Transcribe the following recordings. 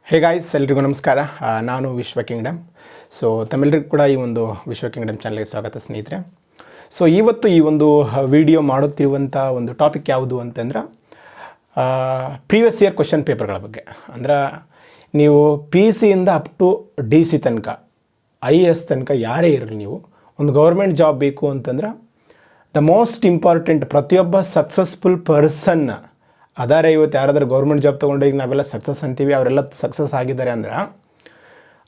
Hey guys, ಎಲ್ರಿಗೂ ನಮಸ್ಕಾರ. ನಾನು ವಿಶ್ವ ಕಿಂಗ್ಡಮ್. ಸೊ ತಮ್ಮೆಲ್ಲರಿಗೂ ಕೂಡ ಈ ಒಂದು ವಿಶ್ವ ಕಿಂಗ್ಡಮ್ ಚಾನಲ್ಗೆ ಸ್ವಾಗತ ಸ್ನೇಹಿತರೆ. ಸೊ ಇವತ್ತು ಈ ಒಂದು ವಿಡಿಯೋ ಮಾಡುತ್ತಿರುವಂಥ ಒಂದು ಟಾಪಿಕ್ ಯಾವುದು ಅಂತಂದ್ರೆ ಪ್ರೀವಿಯಸ್ ಇಯರ್ ಕ್ವಶನ್ ಪೇಪರ್ಗಳ ಬಗ್ಗೆ. ಅಂದ್ರೆ ನೀವು ಪಿ ಸಿಯಿಂದ ಅಪ್ ಟು ಡಿ ಸಿ ತನಕ IAS ತನಕ ಯಾರೇ ಇರಲಿ, ನೀವು ಒಂದು ಗೌರ್ಮೆಂಟ್ ಜಾಬ್ ಬೇಕು ಅಂತಂದ್ರೆ ದ ಮೋಸ್ಟ್ ಇಂಪಾರ್ಟೆಂಟ್, ಪ್ರತಿಯೊಬ್ಬ ಸಕ್ಸಸ್ಫುಲ್ ಪರ್ಸನ್ ಅದಾರೆ. ಇವತ್ತು ಯಾರಾದರೂ ಗೌರ್ಮೆಂಟ್ ಜಾಬ್ ತೊಗೊಂಡ್ರೆ ಈಗ ನಾವೆಲ್ಲ ಸಕ್ಸಸ್ ಅಂತೀವಿ, ಅವರೆಲ್ಲ ಸಕ್ಸಸ್ ಆಗಿದ್ದಾರೆ ಅಂದ್ರೆ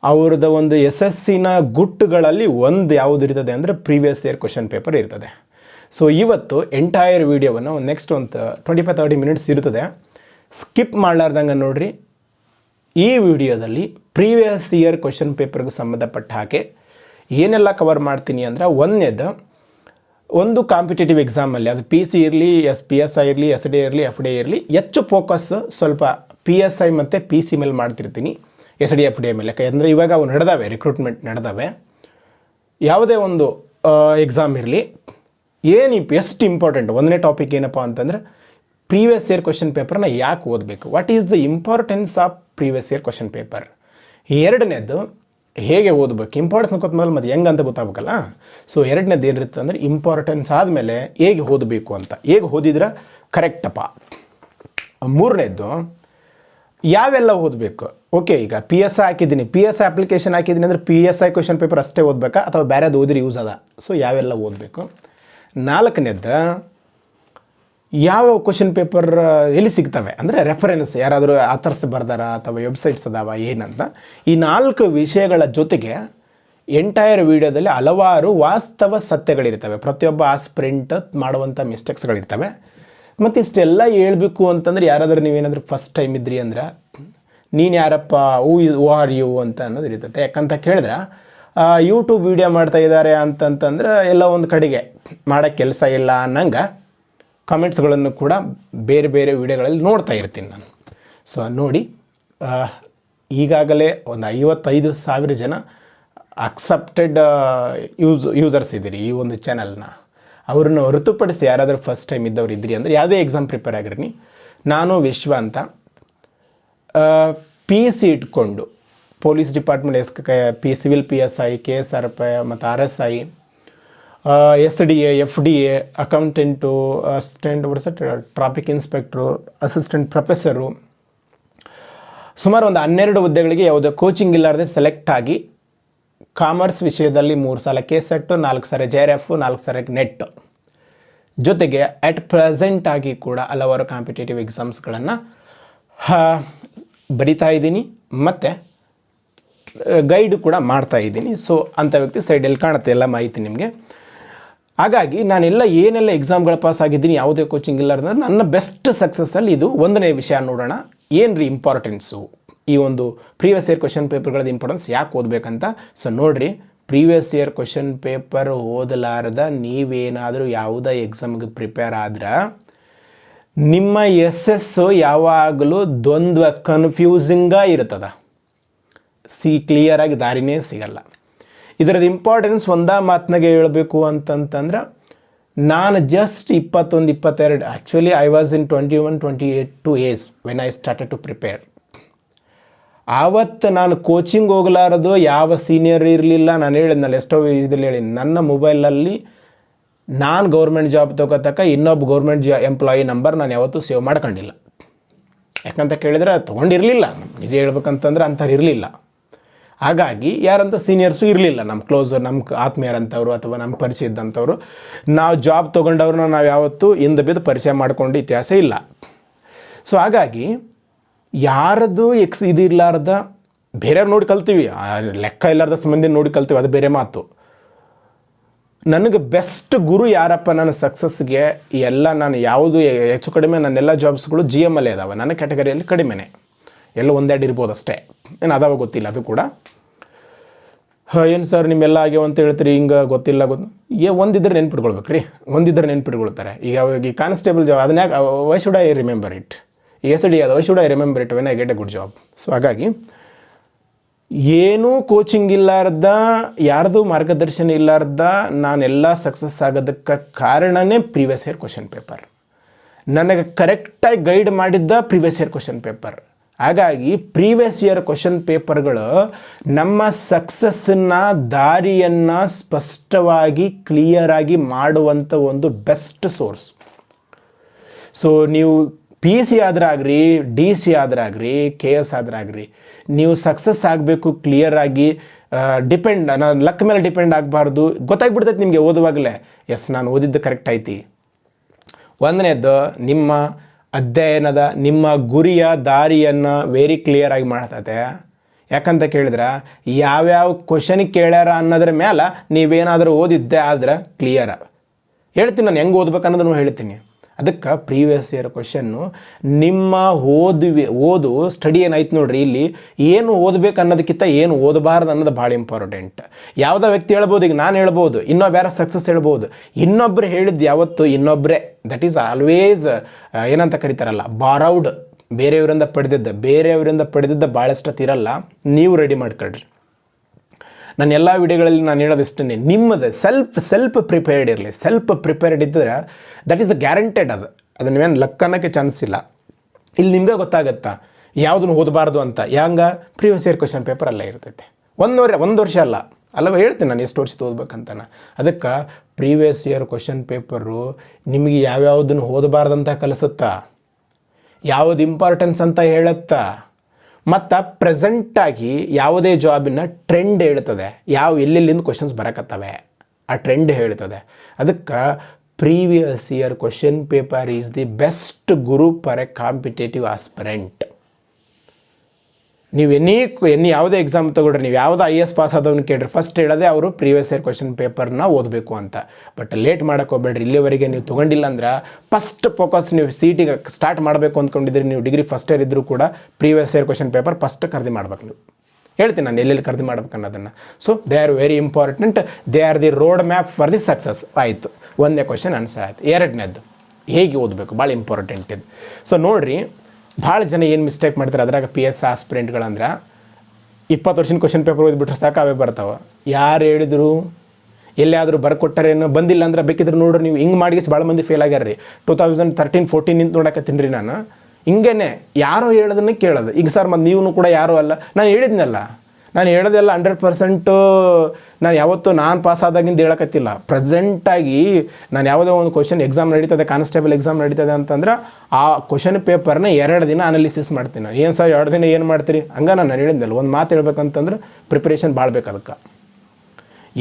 ಅವ್ರದ್ದು ಒಂದು ಯಶಸ್ಸಿನ ಗುಟ್ಟುಗಳಲ್ಲಿ ಒಂದು ಯಾವುದು ಇರ್ತದೆ ಅಂದರೆ ಪ್ರೀವಿಯಸ್ ಇಯರ್ ಕ್ವಶನ್ ಪೇಪರ್ ಇರ್ತದೆ. ಸೊ ಇವತ್ತು ಎಂಟೈರ್ ವೀಡಿಯೋವನ್ನು ನೆಕ್ಸ್ಟ್ ಒಂದು 25-30 ಮಿನಿಟ್ಸ್ ಇರ್ತದೆ, ಸ್ಕಿಪ್ ಮಾಡಲಾರ್ದಂಗೆ ನೋಡಿರಿ. ಈ ವಿಡಿಯೋದಲ್ಲಿ ಪ್ರೀವಿಯಸ್ ಇಯರ್ ಕ್ವಶನ್ ಪೇಪರ್ಗೆ ಸಂಬಂಧಪಟ್ಟ ಹಾಗೆ ಏನೆಲ್ಲ ಕವರ್ ಮಾಡ್ತೀನಿ ಅಂದ್ರೆ, ಒಂದು ಕಾಂಪಿಟೇಟಿವ್ ಎಕ್ಸಾಮಲ್ಲಿ ಅದು PC ಇರಲಿ, PSI ಇರಲಿ, SD ಇರಲಿ, FD ಇರಲಿ, ಹೆಚ್ಚು ಫೋಕಸ್ ಸ್ವಲ್ಪ PSI ಮತ್ತು PC ಮೇಲೆ ಮಾಡ್ತಿರ್ತೀನಿ, SD FD ಮೇಲೆ. ಯಾಕೆಂದರೆ ಇವಾಗ ಅವು ನಡೆದಾವೆ, ರಿಕ್ರೂಟ್ಮೆಂಟ್ ನಡೆದಾವೆ. ಯಾವುದೇ ಒಂದು ಎಕ್ಸಾಮ್ ಇರಲಿ, ಎಷ್ಟು ಇಂಪಾರ್ಟೆಂಟ್ ಒಂದನೇ ಟಾಪಿಕ್ ಏನಪ್ಪ ಅಂತಂದರೆ ಪ್ರೀವಿಯಸ್ ಇಯರ್ ಕ್ವಶನ್ ಪೇಪರ್ನ ಯಾಕೆ ಓದಬೇಕು, what is the importance of previous year question paper. ಎರಡನೇದು ಹೇಗೆ ಓದಬೇಕು, ಇಂಪಾರ್ಟೆನ್ಸ್ ನೋಡ್ಕೊತ ಮತ್ತು ಹೆಂಗೆ ಅಂತ ಗೊತ್ತಾಗಬೇಕಲ್ಲ. ಸೊ ಎರಡನೇದು ಏನಿರುತ್ತೆ ಅಂದರೆ ಇಂಪಾರ್ಟೆನ್ಸ್ ಆದಮೇಲೆ ಹೇಗೆ ಓದಬೇಕು ಅಂತ, ಹೇಗೆ ಓದಿದ್ರೆ ಕರೆಕ್ಟಪ್ಪ. ಮೂರನೇದು ಯಾವೆಲ್ಲ ಓದಬೇಕು. ಓಕೆ, ಈಗ PSI ಹಾಕಿದ್ದೀನಿ, PSI ಅಪ್ಲಿಕೇಶನ್ ಹಾಕಿದ್ದೀನಿ ಅಂದರೆ PSI ಕ್ವಶನ್ ಪೇಪರ್ ಅಷ್ಟೇ ಓದಬೇಕಾ ಅಥವಾ ಬೇರೆದು ಓದಿದ್ರೆ ಯೂಸ್ ಅದ. ಸೊ ಯಾವೆಲ್ಲ ಓದಬೇಕು. ನಾಲ್ಕನೇದು ಯಾವ ಕ್ವಶನ್ ಪೇಪರ್ ಎಲ್ಲಿ ಸಿಗ್ತವೆ ಅಂದರೆ ರೆಫರೆನ್ಸ್, ಯಾರಾದರೂ ಆಥರ್ಸ್ ಬರ್ದಾರ ಅಥವಾ ವೆಬ್ಸೈಟ್ಸ್ ಅದಾವ ಏನಂತ. ಈ 4 ವಿಷಯಗಳ ಜೊತೆಗೆ ಎಂಟೈರ್ ವಿಡಿಯೋದಲ್ಲಿ ಹಲವಾರು ವಾಸ್ತವ ಸತ್ಯಗಳಿರ್ತವೆ, ಪ್ರತಿಯೊಬ್ಬ ಆಸ್ಪಿರೆಂಟ್ ಮಾಡುವಂಥ ಮಿಸ್ಟೇಕ್ಸ್ಗಳಿರ್ತವೆ. ಮತ್ತು ಇಷ್ಟೆಲ್ಲ ಹೇಳ್ಬೇಕು ಅಂತಂದ್ರೆ, ಯಾರಾದರೂ ನೀವೇನಾದರೂ ಫಸ್ಟ್ ಟೈಮ್ ಇದ್ರಿ ಅಂದ್ರೆ ನೀನು ಯಾರಪ್ಪ, ಹೂ ಆರ್ ಯು ಅಂತ ಅನ್ನೋದು ಇರ್ತದೆ. ಯಾಕಂತ ಕೇಳಿದ್ರೆ ಯೂಟ್ಯೂಬ್ ವೀಡಿಯೋ ಮಾಡ್ತಾ ಇದ್ದಾರೆ ಅಂತಂತಂದ್ರೆ ಎಲ್ಲ ಒಂದು ಕಡೆಗೆ ಮಾಡೋಕ್ಕೆ ಕೆಲಸ ಇಲ್ಲ ಅನ್ನಂಗೆ ಕಮೆಂಟ್ಸ್ಗಳನ್ನು ಕೂಡ ಬೇರೆ ಬೇರೆ ವಿಡಿಯೋಗಳಲ್ಲಿ ನೋಡ್ತಾ ಇರ್ತೀನಿ ನಾನು. ಸೊ ನೋಡಿ, ಈಗಾಗಲೇ ಒಂದು 55,000 ಜನ ಅಕ್ಸೆಪ್ಟೆಡ್ ಯೂಸರ್ಸ್ ಇದ್ದೀರಿ ಈ ಒಂದು ಚಾನಲ್ನ. ಅವ್ರನ್ನ ಹೊರತುಪಡಿಸಿ ಯಾರಾದರೂ ಫಸ್ಟ್ ಟೈಮ್ ಇದ್ದವ್ರು ಇದ್ರಿ ಅಂದರೆ ಯಾವುದೇ ಎಕ್ಸಾಮ್ ಪ್ರಿಪೇರ್ ಆಗಿರ್ನಿ, ನಾನು ವಿಶ್ವ ಅಂತ PC ಇಟ್ಕೊಂಡು police department, civil PSI, KSRP ಮತ್ತು RSI, SDA, FDA, accountant, assistant traffic inspector, assistant professor, ಸುಮಾರು ಒಂದು 12 ಹುದ್ದೆಗಳಿಗೆ ಯಾವುದೇ ಕೋಚಿಂಗ್ ಇಲ್ಲಾರದೆ ಸೆಲೆಕ್ಟ್ ಆಗಿ ಕಾಮರ್ಸ್ ವಿಷಯದಲ್ಲಿ 3 ಸಲ KSET, 4 ಸಲ JRF, 4 ಸಲ ನೆಟ್, ಜೊತೆಗೆ ಅಟ್ ಪ್ರೆಸೆಂಟ್ ಆಗಿ ಕೂಡ ಹಲವಾರು ಕಾಂಪಿಟೇಟಿವ್ ಎಕ್ಸಾಮ್ಸ್ಗಳನ್ನು ಬರಿತಾ ಇದ್ದೀನಿ ಮತ್ತು ಗೈಡ್ ಕೂಡ ಮಾಡ್ತಾ ಇದ್ದೀನಿ. ಸೊ ಅಂಥ ವ್ಯಕ್ತಿ ಸೈಡಲ್ಲಿ ಕಾಣುತ್ತೆ ಎಲ್ಲ ಮಾಹಿತಿ ನಿಮಗೆ. ಹಾಗಾಗಿ ನಾನೆಲ್ಲ ಏನೆಲ್ಲ ಎಕ್ಸಾಮ್ಗಳು ಪಾಸ್ ಆಗಿದ್ದೀನಿ, ಯಾವುದೇ ಕೋಚಿಂಗ್ ಇಲ್ಲ ಅಂದ್ರೆ ನನ್ನ ಬೆಸ್ಟ್ ಸಕ್ಸಸ್ಸಲ್ಲಿ ಇದು ಒಂದನೇ ವಿಷಯ ನೋಡೋಣ. ಏನು ರೀ ಇಂಪಾರ್ಟೆನ್ಸು, ಈ ಒಂದು ಪ್ರೀವಿಯಸ್ ಇಯರ್ ಕ್ವಶನ್ ಪೇಪರ್ಗಳದ್ದು ಇಂಪಾರ್ಟೆನ್ಸ್ ಯಾಕೆ ಓದಬೇಕಂತ. ಸೊ ನೋಡಿರಿ, ಪ್ರೀವಿಯಸ್ ಇಯರ್ ಕ್ವಶನ್ ಪೇಪರ್ ಓದಲಾರ್ದ ನೀವೇನಾದರೂ ಯಾವುದೇ ಎಕ್ಸಾಮ್ಗೆ ಪ್ರಿಪೇರ್ ಆದ್ರೆ ನಿಮ್ಮ ಯಶಸ್ಸು ಯಾವಾಗಲೂ ದ್ವಂದ್ವ, ಕನ್ಫ್ಯೂಸಿಂಗಾಗಿ ಇರ್ತದೆ. ಕ್ಲಿಯರಾಗಿ ದಾರಿನೇ ಸಿಗಲ್ಲ. ಇದರದ್ದು ಇಂಪಾರ್ಟೆನ್ಸ್ ಒಂದೇ ಮಾತನಾಗೆ ಹೇಳಬೇಕು ಅಂತಂತಂದ್ರೆ, ನಾನು just 21-22, actually I was in 21-22 age when I started to prepare. ಆವತ್ತು ನಾನು ಕೋಚಿಂಗ್ ಹೋಗಲಾರದು, ಯಾವ ಸೀನಿಯರ್ ಇರಲಿಲ್ಲ. ನಾನು ಹೇಳಿದ್ನಲ್ಲ, ಎಷ್ಟೋ ಇದರಲ್ಲಿ ಹೇಳಿ, ನನ್ನ ಮೊಬೈಲಲ್ಲಿ ನಾನು ಗೌರ್ಮೆಂಟ್ ಜಾಬ್ ತೊಗೋತಕ್ಕ ಇನ್ನೊಬ್ಬ ಗೌರ್ಮೆಂಟ್ ಎಂಪ್ಲಾಯಿ ನಂಬರ್ ನಾನು ಯಾವತ್ತೂ ಸೇವ್ ಮಾಡ್ಕೊಂಡಿಲ್ಲ. ಯಾಕಂತ ಕೇಳಿದರೆ ತೊಗೊಂಡಿರಲಿಲ್ಲ, ನಿಜ ಹೇಳ್ಬೇಕಂತಂದ್ರೆ ಅಂಥವ್ರು ಇರಲಿಲ್ಲ. ಹಾಗಾಗಿ ಯಾರಂತ ಸೀನಿಯರ್ಸು ಇರಲಿಲ್ಲ, ನಮ್ಮ ಕ್ಲೋಸ್, ನಮ್ಮ ಆತ್ಮೀಯರಂಥವ್ರು ಅಥವಾ ನಮ್ಮ ಪರಿಚಯ ಇದ್ದಂಥವ್ರು. ನಾವು ಜಾಬ್ ತೊಗೊಂಡವ್ರನ್ನ ನಾವು ಯಾವತ್ತೂ ಹಿಂದೆ ಬಿದ್ದು ಪರಿಚಯ ಮಾಡ್ಕೊಂಡು ಇತಿಹಾಸ ಇಲ್ಲ. ಸೊ ಹಾಗಾಗಿ ಯಾರದು ಇದು ಇರಲಾರ್ದ ಬೇರೆಯವ್ರು ನೋಡಿ ಕಲ್ತೀವಿ, ಲೆಕ್ಕ ಇಲ್ಲಾರ್ದ ಸಂಬಂಧಿ ನೋಡಿ ಕಲ್ತೀವಿ, ಅದು ಬೇರೆ ಮಾತು. ನನಗೆ ಬೆಸ್ಟ್ ಗುರು ಯಾರಪ್ಪ ನನ್ನ ಸಕ್ಸಸ್ಗೆ, ಎಲ್ಲ ನಾನು ಯಾವುದು ಹೆಚ್ಚು ಕಡಿಮೆ ನನ್ನೆಲ್ಲ ಜಾಬ್ಸ್ಗಳು GM ಅಲ್ಲೇ ಇದಾವೆ. ನನ್ನ ಕ್ಯಾಟಗರಿಯಲ್ಲಿ ಕಡಿಮೆನೇ, ಎಲ್ಲ ಒಂದೆರಡು ಇರ್ಬೋದು ಅಷ್ಟೇ, ಏನು ಅದಾವ ಗೊತ್ತಿಲ್ಲ. ಅದು ಕೂಡ ಏನು ಸರ್ ನಿಮ್ಮೆಲ್ಲ ಆಗ್ಯಾವ ಅಂತ ಹೇಳ್ತೀರಿ, ಹಿಂಗೆ ಗೊತ್ತಿಲ್ಲ ಒಂದಿದ್ರೆ ನೆನ್ಪಿಟ್ಕೊಳ್ಬೇಕು ರೀ, ಒಂದಿದ್ರೆ ನೆನ್ಪಿಟ್ಕೊಳ್ತಾರೆ. ಈಗ ಈ ಕಾನ್ಸ್ಟೇಬಲ್ ಜಾಬ್ ಅದನ್ನ why should I remember it, SD ಅದು why should I remember it when I get A good job. So ಹಾಗಾಗಿ ಏನೂ ಕೋಚಿಂಗ್ ಇಲ್ಲಾರ್ದ, ಯಾರ್ದು ಮಾರ್ಗದರ್ಶನ ಇಲ್ಲಾರ್ದ ನಾನೆಲ್ಲ ಸಕ್ಸಸ್ ಆಗೋದಕ್ಕೆ ಕಾರಣನೇ ಪ್ರೀವಿಯಸ್ ಇಯರ್ ಕ್ವಶನ್ ಪೇಪರ್. ನನಗೆ ಕರೆಕ್ಟಾಗಿ ಗೈಡ್ ಮಾಡಿದ್ದ ಪ್ರೀವಿಯಸ್ ಇಯರ್ ಕ್ವಶನ್ ಪೇಪರ್. ಹಾಗಾಗಿ ಪ್ರೀವಿಯಸ್ ಇಯರ್ ಕ್ವಶನ್ ಪೇಪರ್ಗಳು ನಮ್ಮ ಸಕ್ಸಸ್ಸನ್ನು ದಾರಿಯನ್ನು ಸ್ಪಷ್ಟವಾಗಿ ಕ್ಲಿಯರಾಗಿ ಮಾಡುವಂಥ ಒಂದು ಬೆಸ್ಟ್ ಸೋರ್ಸ್. ಸೊ ನೀವು PC ಆದ್ರಾಗ್ರಿ, DC ಆದ್ರಾಗ್ರಿ, KS ಆದ್ರಾಗ್ರಿ, ನೀವು ಸಕ್ಸಸ್ ಆಗಬೇಕು ಕ್ಲಿಯರಾಗಿ. ನಾನು ಲಕ್ ಮೇಲೆ ಡಿಪೆಂಡ್ ಆಗಬಾರ್ದು. ಗೊತ್ತಾಗ್ಬಿಡ್ತೈತೆ ನಿಮಗೆ ಓದುವಾಗಲೇ, ಎಸ್ ನಾನು ಓದಿದ್ದು ಕರೆಕ್ಟ್ ಐತಿ. ಒಂದನೇದು ನಿಮ್ಮ ಅಧ್ಯಯನದ ನಿಮ್ಮ ಗುರಿಯ ದಾರಿಯನ್ನು ವೆರಿ ಕ್ಲಿಯರಾಗಿ ಮಾಡ್ತದೆ. ಯಾಕಂತ ಕೇಳಿದ್ರೆ ಯಾವ್ಯಾವ ಕ್ವಶನಿಗೆ ಕೇಳ್ಯಾರ ಅನ್ನೋದ್ರ ಮೇಲೆ ನೀವೇನಾದರೂ ಓದಿದ್ದೆ ಆದ್ರೆ ಕ್ಲಿಯರ. ಹೇಳ್ತೀನಿ ನಾನು ಹೆಂಗೆ ಓದ್ಬೇಕು ಅನ್ನೋದನ್ನು ಹೇಳ್ತೀನಿ. ಅದಕ್ಕೆ ಪ್ರೀವಿಯಸ್ ಇಯರ್ ಕ್ವಶನ್ನು ನಿಮ್ಮ ಓದು ಸ್ಟಡಿ ಏನಾಯ್ತು ನೋಡ್ರಿ, ಇಲ್ಲಿ ಏನು ಓದಬೇಕು ಅನ್ನೋದಕ್ಕಿಂತ ಏನು ಓದಬಾರ್ದು ಅನ್ನೋದು ಭಾಳ ಇಂಪಾರ್ಟೆಂಟ್. ಯಾವುದೋ ವ್ಯಕ್ತಿ ಹೇಳ್ಬೋದು, ಈಗ ನಾನು ಹೇಳ್ಬೋದು, ಬೇರೆ ಸಕ್ಸಸ್ ಹೇಳ್ಬೋದು. ಇನ್ನೊಬ್ಬರು ಹೇಳಿದ್ದು ಯಾವತ್ತು ಇನ್ನೊಬ್ಬರೇ, ದಟ್ ಈಸ್ ಆಲ್ವೇಸ್ ಏನಂತ ಕರೀತಾರಲ್ಲ, ಬಾರೌಡ್, ಬೇರೆಯವರಿಂದ ಪಡೆದಿದ್ದ ಭಾಳಷ್ಟೊತ್ತಿರಲ್ಲ. ನೀವು ರೆಡಿ ಮಾಡ್ಕೊಳ್ರಿ. ನನ್ನ ಎಲ್ಲ ವಿಡಿಯೋಗಳಲ್ಲಿ ನಾನು ಹೇಳೋದಿಷ್ಟೇ, ನಿಮ್ಮದು ಸೆಲ್ಫ್ ಪ್ರಿಪೇರ್ಡ್ ಇರಲಿ. ಸೆಲ್ಫ್ ಪ್ರಿಪೇರ್ಡ್ ಇದ್ದರೆ ದಟ್ ಈಸ್ ಗ್ಯಾರಂಟೆಡ್. ಅದನ್ನೇನು ಲಕ್ ಅನ್ನೋಕ್ಕೆ ಚಾನ್ಸ್ ಇಲ್ಲ. ಇಲ್ಲಿ ನಿಮಗೆ ಗೊತ್ತಾಗತ್ತಾ ಯಾವುದನ್ನು ಓದಬಾರ್ದು ಅಂತ. ಹೆಂಗೆ ಪ್ರೀವಿಯಸ್ ಇಯರ್ ಕ್ವಶನ್ ಪೇಪರ್ ಅಲ್ಲೇ ಇರ್ತೈತೆ. ಒಂದು ವರ್ಷ ಅಲ್ಲವ ಹೇಳ್ತೀನಿ ನಾನು ಎಷ್ಟು ವರ್ಷದ ಓದ್ಬೇಕಂತ. ಅದಕ್ಕೆ ಪ್ರೀವಿಯಸ್ ಇಯರ್ ಕ್ವಶನ್ ಪೇಪರು ನಿಮಗೆ ಯಾವ್ಯಾವುದನ್ನು ಓದಬಾರ್ದಂತ ಕಲಿಸುತ್ತಾ, ಯಾವುದು ಇಂಪಾರ್ಟೆನ್ಸ್ ಅಂತ ಹೇಳುತ್ತಾ, ಮತ್ತು ಪ್ರೆಸೆಂಟಾಗಿ ಯಾವುದೇ ಜಾಬಿನ ಟ್ರೆಂಡ್ ಹೇಳ್ತದೆ, ಎಲ್ಲೆಲ್ಲಿಂದ ಕ್ವಶನ್ಸ್ ಬರಕತ್ತವೆ ಆ ಟ್ರೆಂಡ್ ಹೇಳ್ತದೆ. ಅದಕ್ಕೆ previous year question paper is the best Guru for A competitive aspirant. ನೀವು ಎನಿ ಯಾವುದೇ ಎಕ್ಸಾಮ್ ತೊಗೊಳ್ರಿ, ನೀವು ಯಾವುದೇ IAS ಪಾಸ್ ಆದವನು ಕೇಳ್ರಿ, ಫಸ್ಟ್ ಹೇಳೋದೇ ಅವರು ಪ್ರೀವಿಯಸ್ ಇಯರ್ ಕ್ವಶನ್ ಪೇಪರ್ನ ಓದಬೇಕು ಅಂತ. ಬಟ್ ಲೇಟ್ ಮಾಡೋಕೆ ಹೋಗ್ಬೇಡ್ರಿ. ಇಲ್ಲಿವರೆಗೆ ನೀವು ತೊಗೊಂಡಿಲ್ಲ ಅಂದ್ರೆ ಫಸ್ಟ್ ಫೋಕಸ್ ನೀವು CET ಸ್ಟಾರ್ಟ್ ಮಾಡಬೇಕು ಅಂದ್ಕೊಂಡಿದ್ರಿ, ನೀವು ಡಿಗ್ರಿ ಫಸ್ಟ್ ಇಯರ್ ಇದ್ದರೂ ಕೂಡ previous year question paper first ಖರೀದಿ ಮಾಡ್ಬೇಕು. ನೀವು ಹೇಳ್ತೀನಿ ನಾನು ಎಲ್ಲೆಲ್ಲಿ ಖರೀದಿ ಮಾಡ್ಬೇಕು ಅನ್ನೋದನ್ನು. So they are very important. They are the road map for the success. ಆಯಿತು, ಒಂದೇ ಕ್ವಶನ್ ಆನ್ಸರ್ ಆಯಿತು. ಎರಡನೇದು ಹೇಗೆ ಓದಬೇಕು, ಭಾಳ ಇಂಪಾರ್ಟೆಂಟ್ ಇದು. ಸೊ ನೋಡಿರಿ, ಭಾಳ ಜನ ಏನು ಮಿಸ್ಟೇಕ್ ಮಾಡ್ತಾರೆ ಅದ್ರಾಗ PS ಆಸ್ಪಿರೆಂಟ್ಗಳಂದ್ರೆ 20 ವರ್ಷದ ಕ್ವಶನ್ ಪೇಪರ್ ಓದ್ಬಿಟ್ರೆ ಸಾಕು ಅವೇ ಬರ್ತಾವೆ. ಯಾರು ಹೇಳಿದ್ರು, ಎಲ್ಲಿಯಾದರೂ ಬರ್ಕೊಟ್ಟಾರೇನು, ಬಂದಿಲ್ಲ ಅಂದ್ರೆ ಬೇಕಿದ್ರೆ ನೋಡ್ರಿ ನೀವು. ಹಿಂಗೆ ಮಾಡಿ ಭಾಳ ಮಂದಿ ಫೇಲ್ ಆಗ್ಯಾರ ರೀ. 2013-14 ನಿಂತು ನೋಡಕತ್ತೀನಿ ರೀ ನಾನು. ಹಿಂಗೇ ಯಾರೋ ಹೇಳೋದನ್ನು ಕೇಳೋದು. ಈಗ ಸರ್ ಮತ್ತು ನೀವು ಕೂಡ ಯಾರೂ ಅಲ್ಲ, ನಾನು ಹೇಳಿದ್ನಲ್ಲ, ನಾನು ಹೇಳೋದೆಲ್ಲ 100% ನಾನು ಯಾವತ್ತೂ ನಾನು ಪಾಸ್ ಆದಾಗಿಂದ ಹೇಳಕತ್ತಿಲ್ಲ. ಪ್ರೆಸೆಂಟಾಗಿ ನಾನು ಯಾವುದೋ ಒಂದು ಕ್ವಶನ್ ಎಕ್ಸಾಮ್ ನಡೀತದೆ, ಕಾನ್ಸ್ಟೇಬಲ್ ಎಕ್ಸಾಮ್ ನಡೀತದೆ ಅಂತಂದ್ರೆ ಆ ಕ್ವಶನ್ ಪೇಪರ್ನ 2 ದಿನ ಅನಾಲಿಸಿಸ್ ಮಾಡ್ತೀನಿ. ಏನು ಸರ್ 2 ದಿನ ಏನು ಮಾಡ್ತೀರಿ? ಹಂಗೆ ನಾನು ಹೇಳಿದ್ದಲ್ಲ, ಒಂದು ಮಾತು ಹೇಳ್ಬೇಕಂತಂದ್ರೆ ಪ್ರಿಪ್ರೇಷನ್ ಭಾಳ ಬೇಕು. ಅದಕ್ಕೆ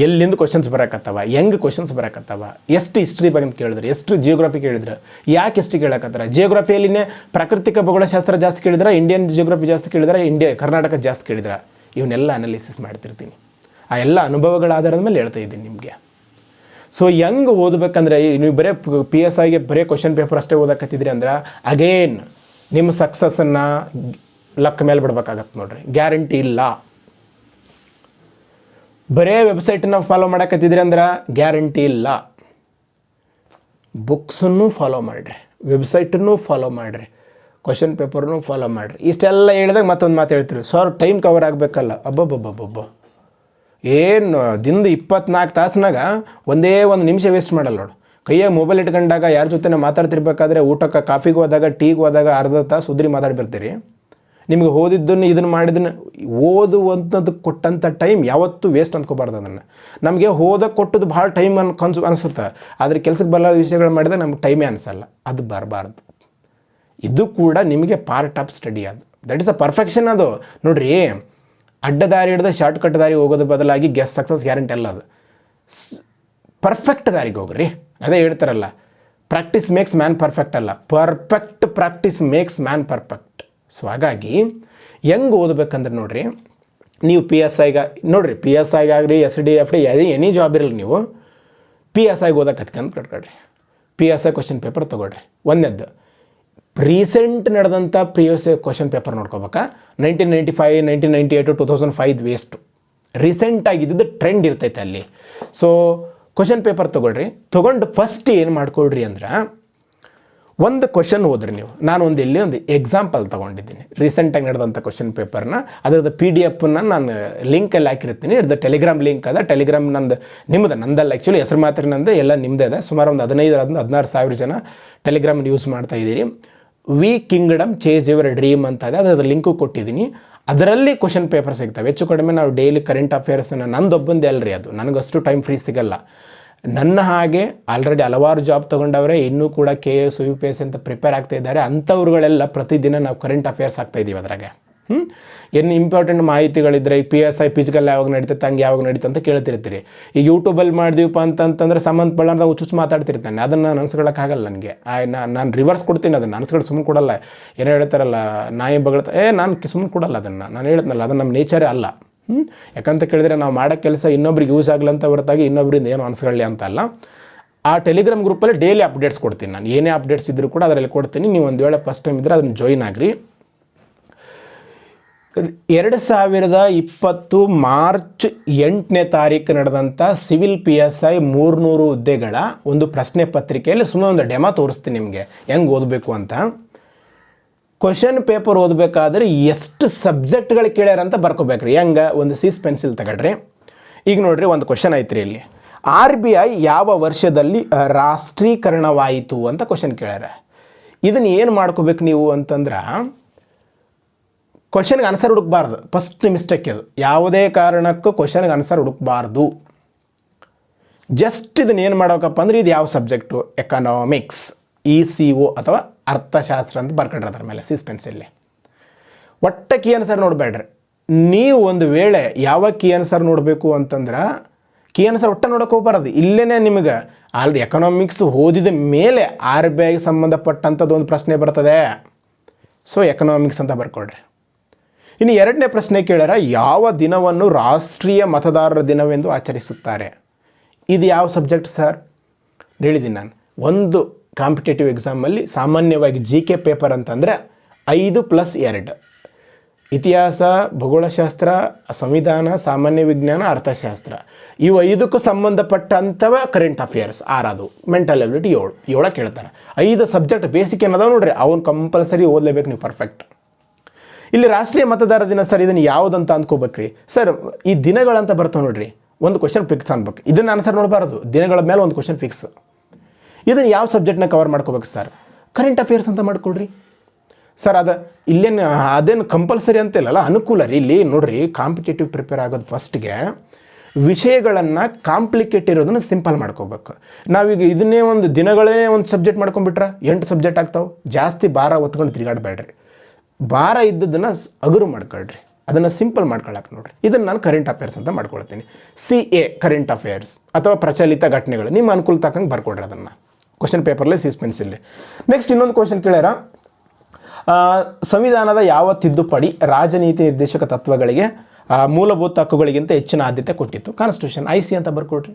ಎಲ್ಲಿಂದ ಕ್ವಶನ್ಸ್ ಬರಕತ್ತವ, ಹೆಂಗೆ ಕ್ವಶನ್ಸ್ ಬರಕತ್ತವ, ಎಷ್ಟು ಹಿಸ್ಟ್ರಿ ಬಗ್ಗೆ ಅಂತ ಕೇಳಿದ್ರೆ, ಎಷ್ಟು ಜಿಯೋಗ್ರಫಿ ಕೇಳಿದ್ರೆ, ಯಾಕೆ ಹಿಸ್ಟ್ರಿ ಕೇಳಕತ್ತಾರ, ಜಿಯೋಗ್ರಫಿಯಲ್ಲಿನೇ ಪ್ರಾಕೃತಿಕ ಭೂಗೋಳಶಾಸ್ತ್ರ ಜಾಸ್ತಿ ಕೇಳಿದ್ರೆ, ಇಂಡಿಯನ್ ಜಿಯೋಗ್ರಫಿ ಜಾಸ್ತಿ ಕೇಳಿದ್ರೆ, ಕರ್ನಾಟಕ ಜಾಸ್ತಿ ಕೇಳಿದ್ರೆ, ಇವನ್ನೆಲ್ಲ ಅನಾಲಿಸಿಸ್ ಮಾಡ್ತಿರ್ತೀನಿ. ಆ ಎಲ್ಲ ಅನುಭವಗಳ ಆಧಾರದ ಮೇಲೆ ಹೇಳ್ತಾ ಇದ್ದೀನಿ ನಿಮಗೆ. ಸೊ ಹೆಂಗೆ ಓದಬೇಕಂದ್ರೆ, ನೀವು ಬರೀ PSIಗೆ ಬರೀ ಕ್ವಶನ್ ಪೇಪರ್ ಅಷ್ಟೇ ಓದಕತ್ತಿದ್ರಿ ಅಂದ್ರೆ ಅಗೇನ್ ನಿಮ್ಮ ಸಕ್ಸಸ್ಸನ್ನು ಲಕ್ ಮೇಲೆ ಬಿಡ್ಬೇಕಾಗತ್ತೆ ನೋಡ್ರಿ, ಗ್ಯಾರಂಟಿ ಇಲ್ಲ. ಬರೇ ವೆಬ್ಸೈಟನ್ನು ಫಾಲೋ ಮಾಡಕತ್ತಿದ್ರಿ ಅಂದ್ರೆ ಗ್ಯಾರಂಟಿ ಇಲ್ಲ. ಬುಕ್ಸನ್ನು ಫಾಲೋ ಮಾಡಿರಿ, ವೆಬ್ಸೈಟನ್ನು ಫಾಲೋ ಮಾಡಿರಿ, ಕ್ವಶನ್ ಪೇಪರ್ನು ಫಾಲೋ ಮಾಡಿರಿ. ಇಷ್ಟೆಲ್ಲ ಹೇಳಿದಾಗ ಮತ್ತೊಂದು ಮಾತು ಹೇಳ್ತೀರಿ, ಸರ್ ಟೈಮ್ ಕವರ್ ಆಗಬೇಕಲ್ಲ. ಅಬ್ಬಬ್ಬಬ್ಬಬ್ಬ, ಏನು ದಿನದ 24 ತಾಸಿನಾಗ ಒಂದೇ ಒಂದು ನಿಮಿಷ ವೇಸ್ಟ್ ಮಾಡಲ್ಲ ನೋಡು. ಕೈಯಾಗ ಮೊಬೈಲ್ ಇಟ್ಕೊಂಡಾಗ ಯಾರ ಜೊತೆ ಮಾತಾಡ್ತಿರ್ಬೇಕಾದ್ರೆ, ಊಟಕ್ಕೆ ಕಾಫಿಗೆ ಹೋದಾಗ, ಟೀಗೆ ಹೋದಾಗ ಅರ್ಧ ತಾಸು ಉದ್ರಿ ಮಾತಾಡಿ ಬರ್ತೀರಿ. ನಿಮ್ಗೆ ಓದಿದ್ದನ್ನು ಇದನ್ನು ಮಾಡಿದ್ದನ್ನು ಓದುವಂಥದ್ದು ಕೊಟ್ಟಂಥ ಟೈಮ್ ಯಾವತ್ತೂ ವೇಸ್ಟ್ ಅಂದ್ಕೋಬಾರ್ದು. ಅದನ್ನು ನಮಗೆ ಓದಕ್ಕೆ ಕೊಟ್ಟದ್ದು ಭಾಳ ಟೈಮ್ ಅನಿಸುತ್ತೆ, ಆದರೆ ಕೆಲಸಕ್ಕೆ ಬರಲಾದ ವಿಷಯಗಳು ಮಾಡಿದಾಗ ನಮ್ಗೆ ಟೈಮೇ ಅನಿಸಲ್ಲ. ಅದು ಬರಬಾರ್ದು. ಇದು ಕೂಡ ನಿಮಗೆ ಪಾರ್ಟ್ ಆಫ್ ಸ್ಟಡಿ. ಅದು ದಟ್ ಈಸ್ ಅ ಪರ್ಫೆಕ್ಷನ್. ಅದು ನೋಡ್ರಿ, ಅಡ್ಡ ದಾರಿ ಹಿಡಿದ ಶಾರ್ಟ್ ಕಟ್ ದಾರಿ ಹೋಗೋದ್ರ ಬದಲಾಗಿ ಸಕ್ಸಸ್ ಗ್ಯಾರಂಟಿ ಅಲ್ಲ. ಅದು ಪರ್ಫೆಕ್ಟ್ ದಾರಿಗೆ ಹೋಗ್ರಿ. ಅದೇ ಹೇಳ್ತಾರಲ್ಲ, ಪ್ರಾಕ್ಟೀಸ್ ಮೇಕ್ಸ್ ಮ್ಯಾನ್ ಪರ್ಫೆಕ್ಟ್ ಅಲ್ಲ, perfect practice makes man perfect. So ಹಾಗಾಗಿ ಹೆಂಗೆ ಓದಬೇಕಂದ್ರೆ ನೋಡಿರಿ, ನೀವು PSIಗೆ ನೋಡಿರಿ, PSIಗಾಗಲಿ SDFD ಎನಿ ಜಾಬ್ ಇರಲಿ, ನೀವು PSIಗೆ ಓದಕ್ಕೆ ಕತ್ಕೊಂಡು ಕಟ್ಕೊಳ್ರಿ. PSI ಕ್ವಶನ್ ಪೇಪರ್ ತೊಗೊಳ್ರಿ. ಒಂದನೇದ್ದು ರೀಸೆಂಟ್ ನಡೆದಂಥ ಪ್ರಿವಿಯಸ್ ಕ್ವಶನ್ ಪೇಪರ್ ನೋಡ್ಕೋಬೇಕಾ. 1995, 1998, 2005 ವೇಸ್ಟು. ರೀಸೆಂಟಾಗಿದ್ದು ಟ್ರೆಂಡ್ ಇರ್ತೈತೆ ಅಲ್ಲಿ. ಸೊ ಕ್ವಶನ್ ಪೇಪರ್ ತೊಗೊಳ್ರಿ. ತೊಗೊಂಡು ಫಸ್ಟ್ ಏನು ಮಾಡ್ಕೊಳ್ರಿ ಅಂದ್ರೆ, ಒಂದು ಕ್ವಶನ್ ಓದ್ರಿ ನೀವು. ನಾನು ಇಲ್ಲಿ ಒಂದು ಎಕ್ಸಾಂಪಲ್ ತೊಗೊಂಡಿದ್ದೀನಿ, ರೀಸೆಂಟಾಗಿ ನಡೆದಂಥ ಕ್ವಶನ್ ಪೇಪರ್ನ. ಅದರದ್ದು PDF-ನ ನಾನು ಲಿಂಕಲ್ಲಿ ಹಾಕಿರ್ತೀನಿ. ಇಡ್ದು ಟೆಲಿಗ್ರಾಮ್ ಲಿಂಕ್ ಅದ. ಟೆಲಿಗ್ರಾಮ್ ನಂದಲ್ಲ, ಆ್ಯಕ್ಚುಲಿ ಹೆಸರು ಮಾತ್ರ ನಂದು, ಎಲ್ಲ ನಿಮ್ಮದೇ ಇದೆ. ಸುಮಾರು ಒಂದು 15,000-16,000 ಜನ ಟೆಲಿಗ್ರಾಮ್ ಯೂಸ್ ಮಾಡ್ತಾ ಇದ್ದೀರಿ. V kingdom change your dream ಅಂತ ಇದೆ, ಅದರ ಲಿಂಕು ಕೊಟ್ಟಿದ್ದೀನಿ. ಅದರಲ್ಲಿ ಕ್ವಶನ್ ಪೇಪರ್ ಸಿಗ್ತವೆ. ಹೆಚ್ಚು ಕಡಿಮೆ ನಾವು ಡೈಲಿ ಕರೆಂಟ್ ಅಫೇರ್ಸನ್ನು ನಂದೊಬ್ಬಂದೇ ಅಲ್ರಿ, ಅದು ನನಗಷ್ಟು ಟೈಮ್ ಫ್ರೀ ಸಿಗಲ್ಲ. ನನ್ನ ಹಾಗೆ ಆಲ್ರೆಡಿ ಹಲವಾರು ಜಾಬ್ ತೊಗೊಂಡವರೇ ಇನ್ನೂ ಕೂಡ KS UPS ಅಂತ ಪ್ರಿಪೇರ್ ಆಗ್ತಾ ಇದ್ದಾರೆ. ಅಂಥವ್ರುಗಳೆಲ್ಲ ಪ್ರತಿದಿನ ನಾವು ಕರೆಂಟ್ ಅಫೇರ್ಸ್ ಆಗ್ತಾಯಿದ್ದೀವಿ. ಅದ್ರಾಗೆ ಏನು ಇಂಪಾರ್ಟೆಂಟ್ ಮಾಹಿತಿಗಳಿದ್ರೆ ಈ PSI ಫಿಸಿಕಲ್ ಯಾವಾಗ ನಡೀತೈತೆ ಹಂಗೆ ಯಾವಾಗ ನಡೀತಂತ ಅಂತ ಕೇಳ್ತಿರ್ತೀರಿ. ಈ ಯೂಟ್ಯೂಬಲ್ಲಿ ಮಾಡಿದೀವಪ್ಪ ಅಂತಂತಂದರೆ ಸಂಬಂಧಪಟ್ಟ ನಾವು ಹುಚ್ಚು ಮಾತಾಡ್ತಿರ್ತಾನೆ, ಅದನ್ನು ಅನ್ಸ್ಕೊಳ್ಳೋಕ್ಕಾಗಲ್ಲ ನನಗೆ. ನಾನು ರಿವರ್ಸ್ ಕೊಡ್ತೀನಿ, ಅದನ್ನು ಅನ್ಸ್ಕೊಂಡು ಸುಮ್ಮನೆ ಕೊಡಲ್ಲ. ಏನೋ ಹೇಳ್ತಾರಲ್ಲ ನಾಯಿ ಬಗಳ್ತಾ ನಾನು ಸುಮ್ಮನೆ ಕೊಡಲ್ಲ ಅದನ್ನು. ನಾನು ಹೇಳ್ತನಲ್ಲ, ಅದು ನಮ್ಮ ನೇಚರೇ ಅಲ್ಲ. ಯಾಕಂತ ಕೇಳಿದರೆ ನಾವು ಮಾಡೋ ಕೆಲಸ ಇನ್ನೊಬ್ರಿಗೆ ಯೂಸ್ ಆಗಲಂತ ಹೊರತಾಗಿ ಇನ್ನೊಬ್ಬರಿಂದ ಏನು ಅನ್ಸ್ಕೊಳ್ಳಿ ಅಂತ ಅಲ್ಲ. ಆ ಟೆಲಿಗ್ರಾಮ್ ಗ್ರೂಪಲ್ಲಿ ಡೈಲಿ ಅಪ್ಡೇಟ್ಸ್ ಕೊಡ್ತೀನಿ ನಾನು. ಏನೇ ಅಪ್ಡೇಟ್ಸ್ ಇದ್ದರೂ ಕೂಡ ಅದರಲ್ಲಿ ಕೊಡ್ತೀನಿ. ನೀವು ಒಂದು ವೇಳೆ ಫಸ್ಟ್ ಟೈಮ್ ಇದ್ದರೆ ಅದನ್ನು ಜಾಯಿನ್ ಆಗಿರಿ. 2020 ಮಾರ್ಚ್ 8ನೇ ತಾರೀಕು ನಡೆದಂಥ ಸಿವಿಲ್ PSI 300 ಹುದ್ದೆಗಳ ಒಂದು ಪ್ರಶ್ನೆ ಪತ್ರಿಕೆಯಲ್ಲಿ ಸುಮ್ಮನೆ ಒಂದು ಡೆಮೋ ತೋರಿಸ್ತೀನಿ ನಿಮಗೆ ಹೆಂಗೆ ಓದಬೇಕು ಅಂತ. ಕ್ವಶನ್ ಪೇಪರ್ ಓದಬೇಕಾದ್ರೆ ಎಷ್ಟು ಸಬ್ಜೆಕ್ಟ್ಗಳು ಕೇಳ್ಯಾರ ಅಂತ ಬರ್ಕೋಬೇಕ್ರಿ. ಹೆಂಗೆ ಒಂದು ಸೀಸ್ ಪೆನ್ಸಿಲ್ ತಗೊಳ್ರಿ. ಈಗ ನೋಡ್ರಿ, ಒಂದು ಕ್ವಶನ್ ಐತ್ರಿ ಇಲ್ಲಿ. RBI ಯಾವ ವರ್ಷದಲ್ಲಿ ರಾಷ್ಟ್ರೀಕರಣವಾಯಿತು ಅಂತ ಕ್ವಶನ್ ಕೇಳ್ಯಾರ. ಇದನ್ನು ಏನು ಮಾಡ್ಕೋಬೇಕು ನೀವು ಅಂತಂದ್ರೆ, ಕ್ವಶನ್ಗೆ ಆನ್ಸರ್ ಹುಡುಕಬಾರ್ದು. ಫಸ್ಟ್ ಮಿಸ್ಟೇಕ್ ಇದು. ಯಾವುದೇ ಕಾರಣಕ್ಕೂ ಕ್ವಶನ್ಗೆ ಆನ್ಸರ್ ಹುಡುಕಬಾರ್ದು. ಜಸ್ಟ್ ಇದನ್ನು ಏನು ಮಾಡಬೇಕಪ್ಪ ಅಂದರೆ, ಇದು ಯಾವ ಸಬ್ಜೆಕ್ಟು, ಎಕನಾಮಿಕ್ಸ್, ECO ಅಥವಾ ಅರ್ಥಶಾಸ್ತ್ರ ಅಂತ ಬರ್ಕೊಂಡ್ರೆ ಅದರ ಮೇಲೆ ಸೀಸ್ ಪೆನ್ಸಿಲ್ಲಿ. ಒಟ್ಟ ಕೀ ಆನ್ಸರ್ ನೋಡಬೇಡ್ರಿ. ನೀವು ಒಂದು ವೇಳೆ ಯಾವ ಕೀ ಆನ್ಸರ್ ನೋಡಬೇಕು ಅಂತಂದ್ರೆ, ಕೀ ಆನ್ಸರ್ ಒಟ್ಟ ನೋಡೋಕೆ ಹೋಗ್ಬಾರ್ದು. ಇಲ್ಲೇ ನಿಮಗೆ ಆಲ್ರೆಡಿ ಎಕನಾಮಿಕ್ಸ್ ಓದಿದ ಮೇಲೆ RBIಗೆ ಸಂಬಂಧಪಟ್ಟಂಥದ್ದು ಒಂದು ಪ್ರಶ್ನೆ ಬರ್ತದೆ. ಸೊ ಎಕನಾಮಿಕ್ಸ್ ಅಂತ ಬರ್ಕೊಡ್ರಿ. ಇನ್ನು ಎರಡನೇ ಪ್ರಶ್ನೆ ಕೇಳ್ಯಾರ, ಯಾವ ದಿನವನ್ನು ರಾಷ್ಟ್ರೀಯ ಮತದಾರರ ದಿನವೆಂದು ಆಚರಿಸುತ್ತಾರೆ? ಇದು ಯಾವ ಸಬ್ಜೆಕ್ಟ್ ಸರ್? ಹೇಳಿದ್ದೀನಿ ನಾನು. ಒಂದು ಕಾಂಪಿಟೇಟಿವ್ ಎಕ್ಸಾಮಲ್ಲಿ ಸಾಮಾನ್ಯವಾಗಿ GK ಪೇಪರ್ ಅಂತಂದರೆ 5+2, ಇತಿಹಾಸ, ಭೂಗೋಳಶಾಸ್ತ್ರ, ಸಂವಿಧಾನ, ಸಾಮಾನ್ಯ ವಿಜ್ಞಾನ, ಅರ್ಥಶಾಸ್ತ್ರ. ಇವು 5ಕ್ಕೂ ಸಂಬಂಧಪಟ್ಟಂಥವ ಕರೆಂಟ್ ಅಫೇರ್ಸ್ 6. ಅದು ಮೆಂಟಲ್ ಎಬಿಲಿಟಿ 7 ಕೇಳ್ತಾರೆ. 5 ಸಬ್ಜೆಕ್ಟ್ ಬೇಸಿಕ್ ಏನದಾವ ನೋಡ್ರಿ, ಅವನು ಕಂಪಲ್ಸರಿ ಓದಲೇಬೇಕು ನೀವು ಪರ್ಫೆಕ್ಟ್. ಇಲ್ಲಿ ರಾಷ್ಟ್ರೀಯ ಮತದಾರ ದಿನ ಸರ್, ಇದನ್ನು ಯಾವುದಂತ ಅಂದ್ಕೋಬೇಕ್ರಿ ಸರ್? ಈ ದಿನಗಳಂತ ಬರ್ತಾವೆ ನೋಡ್ರಿ, ಒಂದು ಕ್ವಶನ್ ಫಿಕ್ಸ್ ಅನ್ಬೇಕು. ಇದನ್ನು ಆನ್ಸರ್ ನೋಡಬಾರ್ದು, ದಿನಗಳ ಮೇಲೆ ಒಂದು ಕ್ವಶನ್ ಫಿಕ್ಸ್. ಇದನ್ನು ಯಾವ ಸಬ್ಜೆಕ್ಟ್ನ ಕವರ್ ಮಾಡ್ಕೋಬೇಕು ಸರ್? ಕರೆಂಟ್ ಅಫೇರ್ಸ್ ಅಂತ ಮಾಡ್ಕೊಡ್ರಿ ಸರ್. ಇಲ್ಲೇನು ಅದೇನು ಕಂಪಲ್ಸರಿ ಅಂತಿಲ್ಲಲ್ಲ, ಅನುಕೂಲ ರೀ. ಇಲ್ಲಿ ನೋಡ್ರಿ, ಕಾಂಪಿಟೇಟಿವ್ ಪ್ರಿಪೇರ್ ಆಗೋದು ಫಸ್ಟ್ಗೆ ವಿಷಯಗಳನ್ನು ಕಾಂಪ್ಲಿಕೇಟ್ ಇರೋದನ್ನು ಸಿಂಪಲ್ ಮಾಡ್ಕೋಬೇಕು. ನಾವೀಗ ಇದನ್ನೇ ಒಂದು ದಿನಗಳೇ ಒಂದು ಸಬ್ಜೆಕ್ಟ್ ಮಾಡ್ಕೊಂಡ್ಬಿಟ್ರೆ 8 ಸಬ್ಜೆಕ್ಟ್ ಆಗ್ತಾವೆ. ಜಾಸ್ತಿ ಭಾರ ಹೊತ್ಕೊಂಡು ತಿರುಗಾಡಬೇಡ್ರಿ. ಭಾರ ಇದ್ದದನ್ನು ಅಗುರು ಮಾಡ್ಕೊಳ್ರಿ, ಅದನ್ನು ಸಿಂಪಲ್ ಮಾಡ್ಕೊಳಕ್ಕೆ ನೋಡ್ರಿ. ಇದನ್ನು ನಾನು ಕರೆಂಟ್ ಅಫೇರ್ಸ್ ಅಂತ ಮಾಡ್ಕೊಳ್ತೀನಿ. CA ಕರೆಂಟ್ ಅಫೇರ್ಸ್ ಅಥವಾ ಪ್ರಚಲಿತ ಘಟನೆಗಳು, ನಿಮ್ಮ ಅನುಕೂಲ ತಕ್ಕಂಗೆ ಬರ್ಕೊಡ್ರಿ ಅದನ್ನು. ಕ್ವಶನ್ ಪೇಪರ್ಲಿ ಸೀಸ್ ಪೆನ್ಸಿಲ್ಲಿ. ನೆಕ್ಸ್ಟ್ ಇನ್ನೊಂದು ಕ್ವಶನ್ ಕೇಳ್ಯಾರ, ಸಂವಿಧಾನದ ಯಾವ ತಿದ್ದುಪಡಿ ರಾಜನೀತಿ ನಿರ್ದೇಶಕ ತತ್ವಗಳಿಗೆ ಮೂಲಭೂತ ಹಕ್ಕುಗಳಿಗಿಂತ ಹೆಚ್ಚಿನ ಆದ್ಯತೆ ಕೊಟ್ಟಿತ್ತು? ಕಾನ್ಸ್ಟಿಟ್ಯೂಷನ್. IC ಅಂತ ಬರ್ಕೊಡ್ರಿ.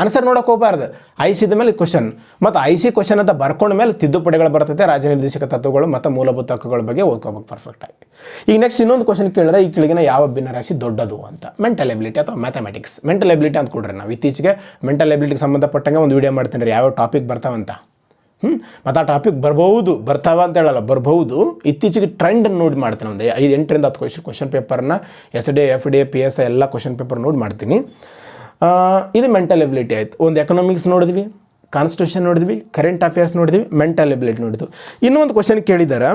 ಆನ್ಸರ್ ನೋಡೋಕೆ ಹೋಗಬಾರ್ದು. ICದ ಮೇಲೆ ಕ್ವಶನ್, ಮತ್ತು IC ಕ್ವಶನ್ ಅಂತ ಬರ್ಕೊಂಡ ಮೇಲೆ ತಿದ್ದುಪಡಿಗಳು ಬರ್ತೈತೆ, ರಾಜನಿರ್ದೇಶಕ ತತ್ವಗಳು ಮತ್ತು ಮೂಲಭೂತ ಹಕ್ಕುಗಳ ಬಗ್ಗೆ ಓದ್ಕೋಬೇಕು ಪರ್ಫೆಕ್ಟಾಗಿ. ಈಗ ನೆಕ್ಸ್ಟ್ ಇನ್ನೊಂದು ಕ್ವಶನ್ ಕೇಳಿದ್ರೆ, ಈ ಕೆಳಗಿನ ಯಾವ ಭಿನ್ನರಾಶಿ ದೊಡ್ಡದು ಅಂತ? ಮೆಂಟಲ್ ಎಬಿಲಿಟಿ ಅಥವಾ ಮ್ಯಾಥಮೆಟಿಕ್ಸ್. ಮೆಂಟಲ್ ಎಬಿಲಿಟಿ ಅಂತ ಕೊಡ್ರಿ. ನಾವು ಇತ್ತೀಚೆಗೆ ಮೆಂಟಲ್ ಎಬಿಲಿಟಿಗೆ ಸಂಬಂಧಪಟ್ಟಂಗೆ ಒಂದು ವಿಡಿಯೋ ಮಾಡ್ತೀನಿ ರೀ, ಯಾವ ಟಾಪಿಕ್ ಬರ್ತಾವಂತ. ಮತ್ತು ಆ ಟಾಪಿಕ್ ಬರ್ತಾವ ಅಂತ ಹೇಳಲ್ಲ, ಬರ್ಬೋದು. ಇತ್ತೀಚೆಗೆ ಟ್ರೆಂಡ್ ನೋಡಿ ಮಾಡ್ತೀನಿ. ಒಂದು 8ರಿಂದ 10 ಕ್ವಶನ್ ಪೇಪರ್ನ SDA, FDA, PSI ಎಲ್ಲ ಕ್ವಶನ್ ಪೇಪರ್ ನೋಡಿ ಮಾಡ್ತೀನಿ. ಇದು ಮೆಂಟಲ್ ಎಬಿಲಿಟಿ ಆಯಿತು. ಒಂದು ಎಕನಾಮಿಕ್ಸ್ ನೋಡಿದ್ವಿ, ಕಾನ್ಸ್ಟಿಟ್ಯೂಷನ್ ನೋಡಿದ್ವಿ, ಕರೆಂಟ್ ಅಫೇರ್ಸ್ ನೋಡಿದ್ವಿ, ಮೆಂಟಲ್ ಎಬಿಲಿಟಿ ನೋಡಿದ್ವಿ. ಇನ್ನೊಂದು ಕ್ವಶನ್ ಕೇಳಿದ್ದಾರೆ,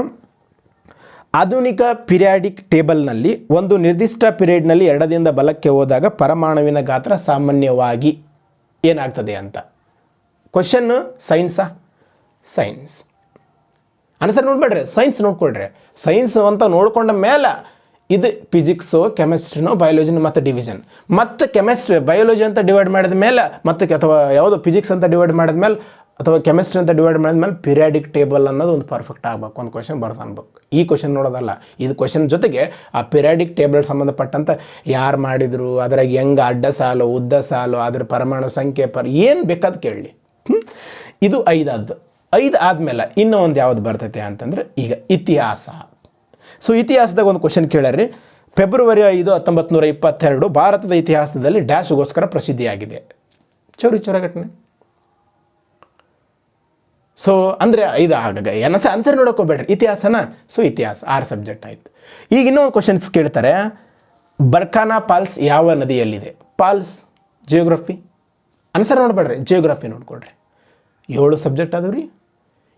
ಆಧುನಿಕ ಪಿರಿಯಾಡಿಕ್ ಟೇಬಲ್ನಲ್ಲಿ ಒಂದು ನಿರ್ದಿಷ್ಟ ಪೀರಿಯಡ್ನಲ್ಲಿ ಎಡದಿಂದ ಬಲಕ್ಕೆ ಹೋದಾಗ ಪರಮಾಣುವಿನ ಗಾತ್ರ ಸಾಮಾನ್ಯವಾಗಿ ಏನಾಗ್ತದೆ ಅಂತ. ಕ್ವಶನ್ ಸೈನ್ಸಾ? ಸೈನ್ಸ್. ಆನ್ಸರ್ ನೋಡ್ಬೇಡ್ರಿ, ಸೈನ್ಸ್ ನೋಡ್ಕೊಳ್ರಿ. ಸೈನ್ಸ್ ಅಂತ ನೋಡ್ಕೊಂಡ ಮೇಲೆ ಇದು ಫಿಸಿಕ್ಸು, ಕೆಮಿಸ್ಟ್ರಿನೋ, ಬಯಾಲಜಿನೋ ಮತ್ತು ಡಿವಿಷನ್, ಮತ್ತು ಕೆಮಿಸ್ಟ್ರಿ ಬಯಾಲಜಿ ಅಂತ ಡಿವೈಡ್ ಮಾಡಿದ ಮೇಲೆ, ಮತ್ತು ಅಥವಾ ಯಾವುದೋ ಫಿಸಿಕ್ಸ್ ಅಂತ ಡಿವೈಡ್ ಮಾಡಿದ ಮೇಲೆ, ಅಥವಾ ಕೆಮಿಸ್ಟ್ರಿ ಅಂತ ಡಿವೈಡ್ ಮಾಡಿದ್ಮೇಲೆ ಪಿರಿಯಾಡಿಕ್ ಟೇಬಲ್ ಅನ್ನೋದು ಒಂದು ಪರ್ಫೆಕ್ಟ್ ಆಗಬೇಕು. ಒಂದು ಕ್ವಶನ್ ಬರ್ದು ಅನ್ಬೇಕು. ಈ ಕ್ವಶನ್ ನೋಡೋದಲ್ಲ, ಇದು ಕ್ವಶನ್ ಜೊತೆಗೆ ಆ ಪಿರಿಯಾಡಿಕ್ ಟೇಬಲ್ ಸಂಬಂಧಪಟ್ಟಂಥ ಯಾರು ಮಾಡಿದರು, ಅದರಾಗ ಹೆಂಗೆ ಅಡ್ಡ ಸಾಲು, ಉದ್ದ ಸಾಲು, ಅದ್ರ ಪರಮಾಣು ಸಂಖ್ಯೆ ಏನು ಬೇಕಾದ ಕೇಳಲಿ. ಇದು 5 ಆದಮೇಲೆ ಇನ್ನೂ ಒಂದು ಯಾವುದು ಬರ್ತೈತೆ ಅಂತಂದರೆ, ಈಗ ಇತಿಹಾಸ. ಸೊ ಇತಿಹಾಸದಾಗ ಒಂದು ಕ್ವಶನ್ ಕೇಳ್ಯಾರ್ರಿ, ಫೆಬ್ರವರಿ 5, 1922 ಭಾರತದ ಇತಿಹಾಸದಲ್ಲಿ ಡ್ಯಾಶ್ಗೋಸ್ಕರ ಪ್ರಸಿದ್ಧಿಯಾಗಿದೆ. ಚೌರಿ ಚೌರ ಘಟನೆ. ಸೊ ಅಂದರೆ 5 ಆಗಾಗ ಆನ್ಸರ್ ನೋಡೋಕೆ ಹೋಗ್ಬೇಡ್ರಿ, ಇತಿಹಾಸನ. ಸೊ ಇತಿಹಾಸ 6 ಸಬ್ಜೆಕ್ಟ್ ಆಯಿತು. ಈಗ ಇನ್ನೊಂದು ಕ್ವಶನ್ಸ್ ಕೇಳ್ತಾರೆ, ಬರ್ಖಾನಾ ಫಾಲ್ಸ್ ಯಾವ ನದಿಯಲ್ಲಿದೆ? ಫಾಲ್ಸ್. ಜಿಯೋಗ್ರಫಿ. ಆನ್ಸರ್ ನೋಡ್ಬೇಡ್ರಿ, ಜಿಯೋಗ್ರಫಿ ನೋಡ್ಕೊಡ್ರಿ. 7 ಸಬ್ಜೆಕ್ಟ್ ಅದಾವ ರೀ.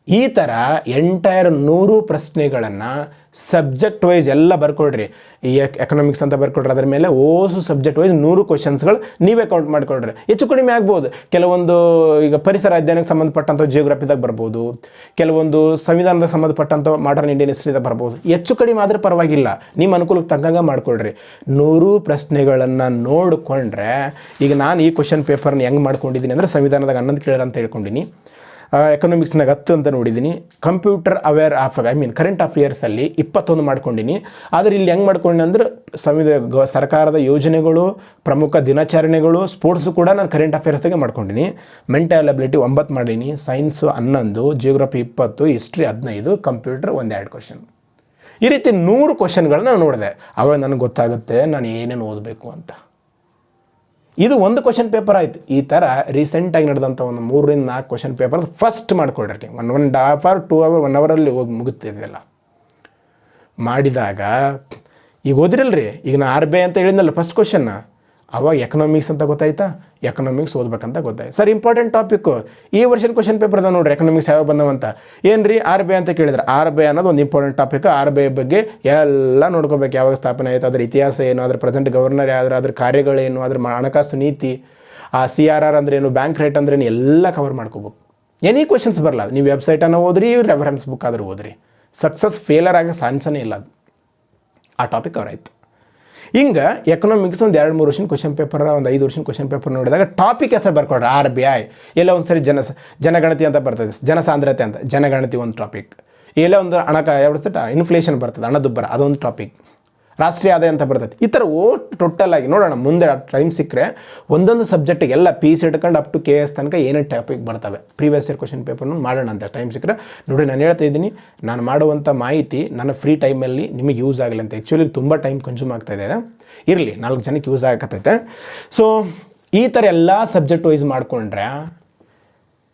ಈ ಥರ ಎಂಟೈರ್ 100 ಪ್ರಶ್ನೆಗಳನ್ನು ಸಬ್ಜೆಕ್ಟ್ ವೈಸ್ ಎಲ್ಲ ಬರ್ಕೊಡ್ರಿ. ಈ ಎಕನಾಮಿಕ್ಸ್ ಅಂತ ಬರ್ಕೊಡ್ರಿ, ಅದರ ಮೇಲೆ ಓಸು ಸಬ್ಜೆಕ್ಟ್ ವೈಸ್ 100 ಕ್ವಶನ್ಸ್ಗಳು ನೀವೇ ಕೌಂಟ್ ಮಾಡಿಕೊಡ್ರಿ. ಹೆಚ್ಚು ಕಡಿಮೆ ಆಗ್ಬೋದು. ಕೆಲವೊಂದು ಈಗ ಪರಿಸರ ಅಧ್ಯಯನಕ್ಕೆ ಸಂಬಂಧಪಟ್ಟಂಥ ಜಿಯೋಗ್ರಫಿದಾಗ ಬರ್ಬೋದು, ಕೆಲವೊಂದು ಸಂವಿಧಾನಕ್ಕೆ ಸಂಬಂಧಪಟ್ಟಂಥ ಮಾಡರ್ನ್ ಇಂಡಿಯನ್ ಹಿಸ್ಟ್ರಿದಾಗ ಬರ್ಬೋದು. ಹೆಚ್ಚು ಕಡಿಮೆ ಆದರೆ ಪರವಾಗಿಲ್ಲ, ನಿಮ್ಮ ಅನುಕೂಲಕ್ಕೆ ತಕ್ಕಂಗೆ ಮಾಡಿಕೊಡ್ರಿ. 100 ಪ್ರಶ್ನೆಗಳನ್ನು ನೋಡಿಕೊಂಡ್ರೆ, ಈಗ ನಾನು ಈ ಕ್ವಶನ್ ಪೇಪರ್ನ ಹೆಂಗೆ ಮಾಡ್ಕೊಂಡಿದ್ದೀನಿ ಅಂದರೆ ಸಂವಿಧಾನದಾಗ 11 ಕೇಳೋರು ಅಂತ ಹೇಳ್ಕೊಂಡಿನಿ, ಎಕನಾಮಿಕ್ಸ್ನಾಗ 10 ಅಂತ ನೋಡಿದ್ದೀನಿ, ಕಂಪ್ಯೂಟರ್ ಅವೇರ್ ಕರೆಂಟ್ ಅಫೇರ್ಸಲ್ಲಿ 21 ಮಾಡ್ಕೊಂಡಿನಿ. ಆದರೆ ಇಲ್ಲಿ ಹೆಂಗೆ ಮಾಡ್ಕೊಂಡೆ ಅಂದ್ರೆ ಸರ್ಕಾರದ ಯೋಜನೆಗಳು, ಪ್ರಮುಖ ದಿನಾಚರಣೆಗಳು, ಸ್ಪೋರ್ಟ್ಸು ಕೂಡ ನಾನು ಕರೆಂಟ್ ಅಫೇರ್ಸ್ದಾಗೆ ಮಾಡ್ಕೊಂಡಿನಿ. ಮೆಂಟಲ್ ಅಬಿಲಿಟಿ 9 ಮಾಡೀನಿ, science 11, geography 20, history 15, computer 1-2 question. ಈ ರೀತಿ 100 ಕ್ವಶನ್ಗಳನ್ನ ನಾನು ನೋಡಿದೆ. ಅವಾಗ ನನಗೆ ಗೊತ್ತಾಗುತ್ತೆ ನಾನು ಏನೇನು ಓದಬೇಕು ಅಂತ. ಇದು ಒಂದು ಕ್ವಶನ್ ಪೇಪರ್ ಆಯಿತು. ಈ ಥರ ರೀಸೆಂಟಾಗಿ ನಡೆದಂಥ ಒಂದು 3-4 ಕ್ವಶನ್ ಪೇಪರ್ ಫಸ್ಟ್ ಮಾಡಿಕೊಡ್ರಿ. 1.5 hour 2 hour 1 ಅವರಲ್ಲಿ ಹೋಗಿ ಮುಗುತ್ತಿದೆಯಲ್ಲ ಮಾಡಿದಾಗ. ಈಗ ಓದಿರಲ್ರಿ, ಈಗ ನಾನು RBI ಅಂತ ಹೇಳಿದ್ನಲ್ಲ ಫಸ್ಟ್ ಕ್ವಶನ್ನ, ಅವಾಗ ಎಕನಾಮಿಕ್ಸ್ ಅಂತ ಗೊತ್ತಾಯ್ತಾ, ಎಕನಾಮಿಕ್ಸ್ ಓದ್ಬೇಕಂತ ಗೊತ್ತಾಯ್ತು. ಸರ್ ಇಂಪಾರ್ಟೆಂಟ್ ಟಾಪಿಕ್ಕು ಈ ವರ್ಷನ್ ಕ್ವಶನ್ ಪೇಪರ್ ಅದ ನೋಡ್ರಿ, ಎಕನಾಮಿಕ್ಸ್ ಯಾವ ಬಂದವಂತ. ಏನು ರೀ RBI ಅಂತ ಕೇಳಿದ್ರೆ, RBI ಅನ್ನೋದು ಒಂದು ಇಂಪಾರ್ಟೆಂಟ್ ಟಾಪಿಕ್. RBI ಬಗ್ಗೆ ಎಲ್ಲ ನೋಡ್ಕೋಬೇಕು, ಯಾವಾಗ ಸ್ಥಾಪನೆ ಆಯಿತು, ಅದ್ರ ಇತಿಹಾಸ ಏನು, ಅದ್ರ ಪ್ರೆಸೆಂಟ್ ಗವರ್ನರ್ ಯಾರು, ಅದ್ರ ಕಾರ್ಯಗಳೇನು, ಅದ್ರ ಹಣಕಾಸು ನೀತಿ, ಆ CRR ಅಂದ್ರೇನು, ಬ್ಯಾಂಕ್ ರೇಟ್ ಅಂದ್ರೇನು, ಎಲ್ಲ ಕವರ್ ಮಾಡ್ಕೋಬೇಕು. ಎನಿ ಕ್ವಶನ್ಸ್ ಬರಲ್ಲ. ನೀವು ವೆಬ್ಸೈಟನ್ನು ಓದ್ರಿ, ರೆಫರೆನ್ಸ್ ಬುಕ್ ಆದರೂ ಓದ್ರಿ, ಸಕ್ಸಸ್ ಫೇಲರ್ ಆಗೋ ಚಾನ್ಸನೇ ಇಲ್ಲ. ಅದು ಆ ಟಾಪಿಕ್ ಅವರಾಯ್ತು. ಹಿಂಗೆ ಎಕನಾಮಿಕ್ಸ್ ಒಂದು 2-3 ವರ್ಷದ ಕ್ವಶನ್ ಪೇಪರ್, ಒಂದು 5 ವರ್ಷದ ಕ್ವಶನ್ ಪೇಪರ್ ನೋಡಿದಾಗ ಟಾಪಿಕ್ ಹೆಸರು ಬರ್ಕೊಡ್ರಿ. RBI ಎಲ್ಲ ಒಂದು ಸರಿ ಜನಗಣತಿ ಅಂತ ಬರ್ತದೆ, ಜನಸಾಂದ್ರತೆ ಅಂತ, ಜನಗಣತಿ ಒಂದು ಟಾಪಿಕ್. ಎಲ್ಲ ಒಂದು ಇನ್ಫ್ಲೇಷನ್ ಬರ್ತದೆ, ಹಣದುಬ್ಬರ, ಅದೊಂದು ಟಾಪಿಕ್. ರಾಷ್ಟ್ರೀಯ ಆದಾಯ ಅಂತ ಬರ್ತದೆ. ಈ ಥರ ಟೋಟಲ್ ಆಗಿ ನೋಡೋಣ. ಮುಂದೆ ಟೈಮ್ ಸಿಕ್ಕರೆ ಒಂದೊಂದು ಸಬ್ಜೆಕ್ಟಿಗೆ ಎಲ್ಲ PC ಹಿಡ್ಕೊಂಡು ಅಪ್ ಟು KS ತನಕ ಏನೇನು ಟಾಪಿಕ್ ಬರ್ತವೆ ಪ್ರೀವಿಯಸ್ ಇಯರ್ ಕ್ವಶನ್ ಪೇಪರ್ನ ಮಾಡೋಣ ಅಂತ ಟೈಮ್ ಸಿಕ್ಕರೆ. ನೋಡಿ, ನಾನು ಹೇಳ್ತಾ ಇದ್ದೀನಿ, ನಾನು ಮಾಡುವಂಥ ಮಾಹಿತಿ ನನ್ನ ಫ್ರೀ ಟೈಮಲ್ಲಿ ನಿಮಗೆ ಯೂಸ್ ಆಗಲಿ ಅಂತ. ಆ್ಯಕ್ಚುಲಿ ತುಂಬ ಟೈಮ್ ಕನ್ಸ್ಯೂಮ್ ಆಗ್ತಾಯಿದೆ, ಇರಲಿ 4 ಜನಕ್ಕೆ ಯೂಸ್ ಆಗತ್ತೈತೆ. ಸೊ ಈ ಥರ ಎಲ್ಲ ಸಬ್ಜೆಕ್ಟ್ ವೈಸ್ ಮಾಡಿಕೊಂಡ್ರೆ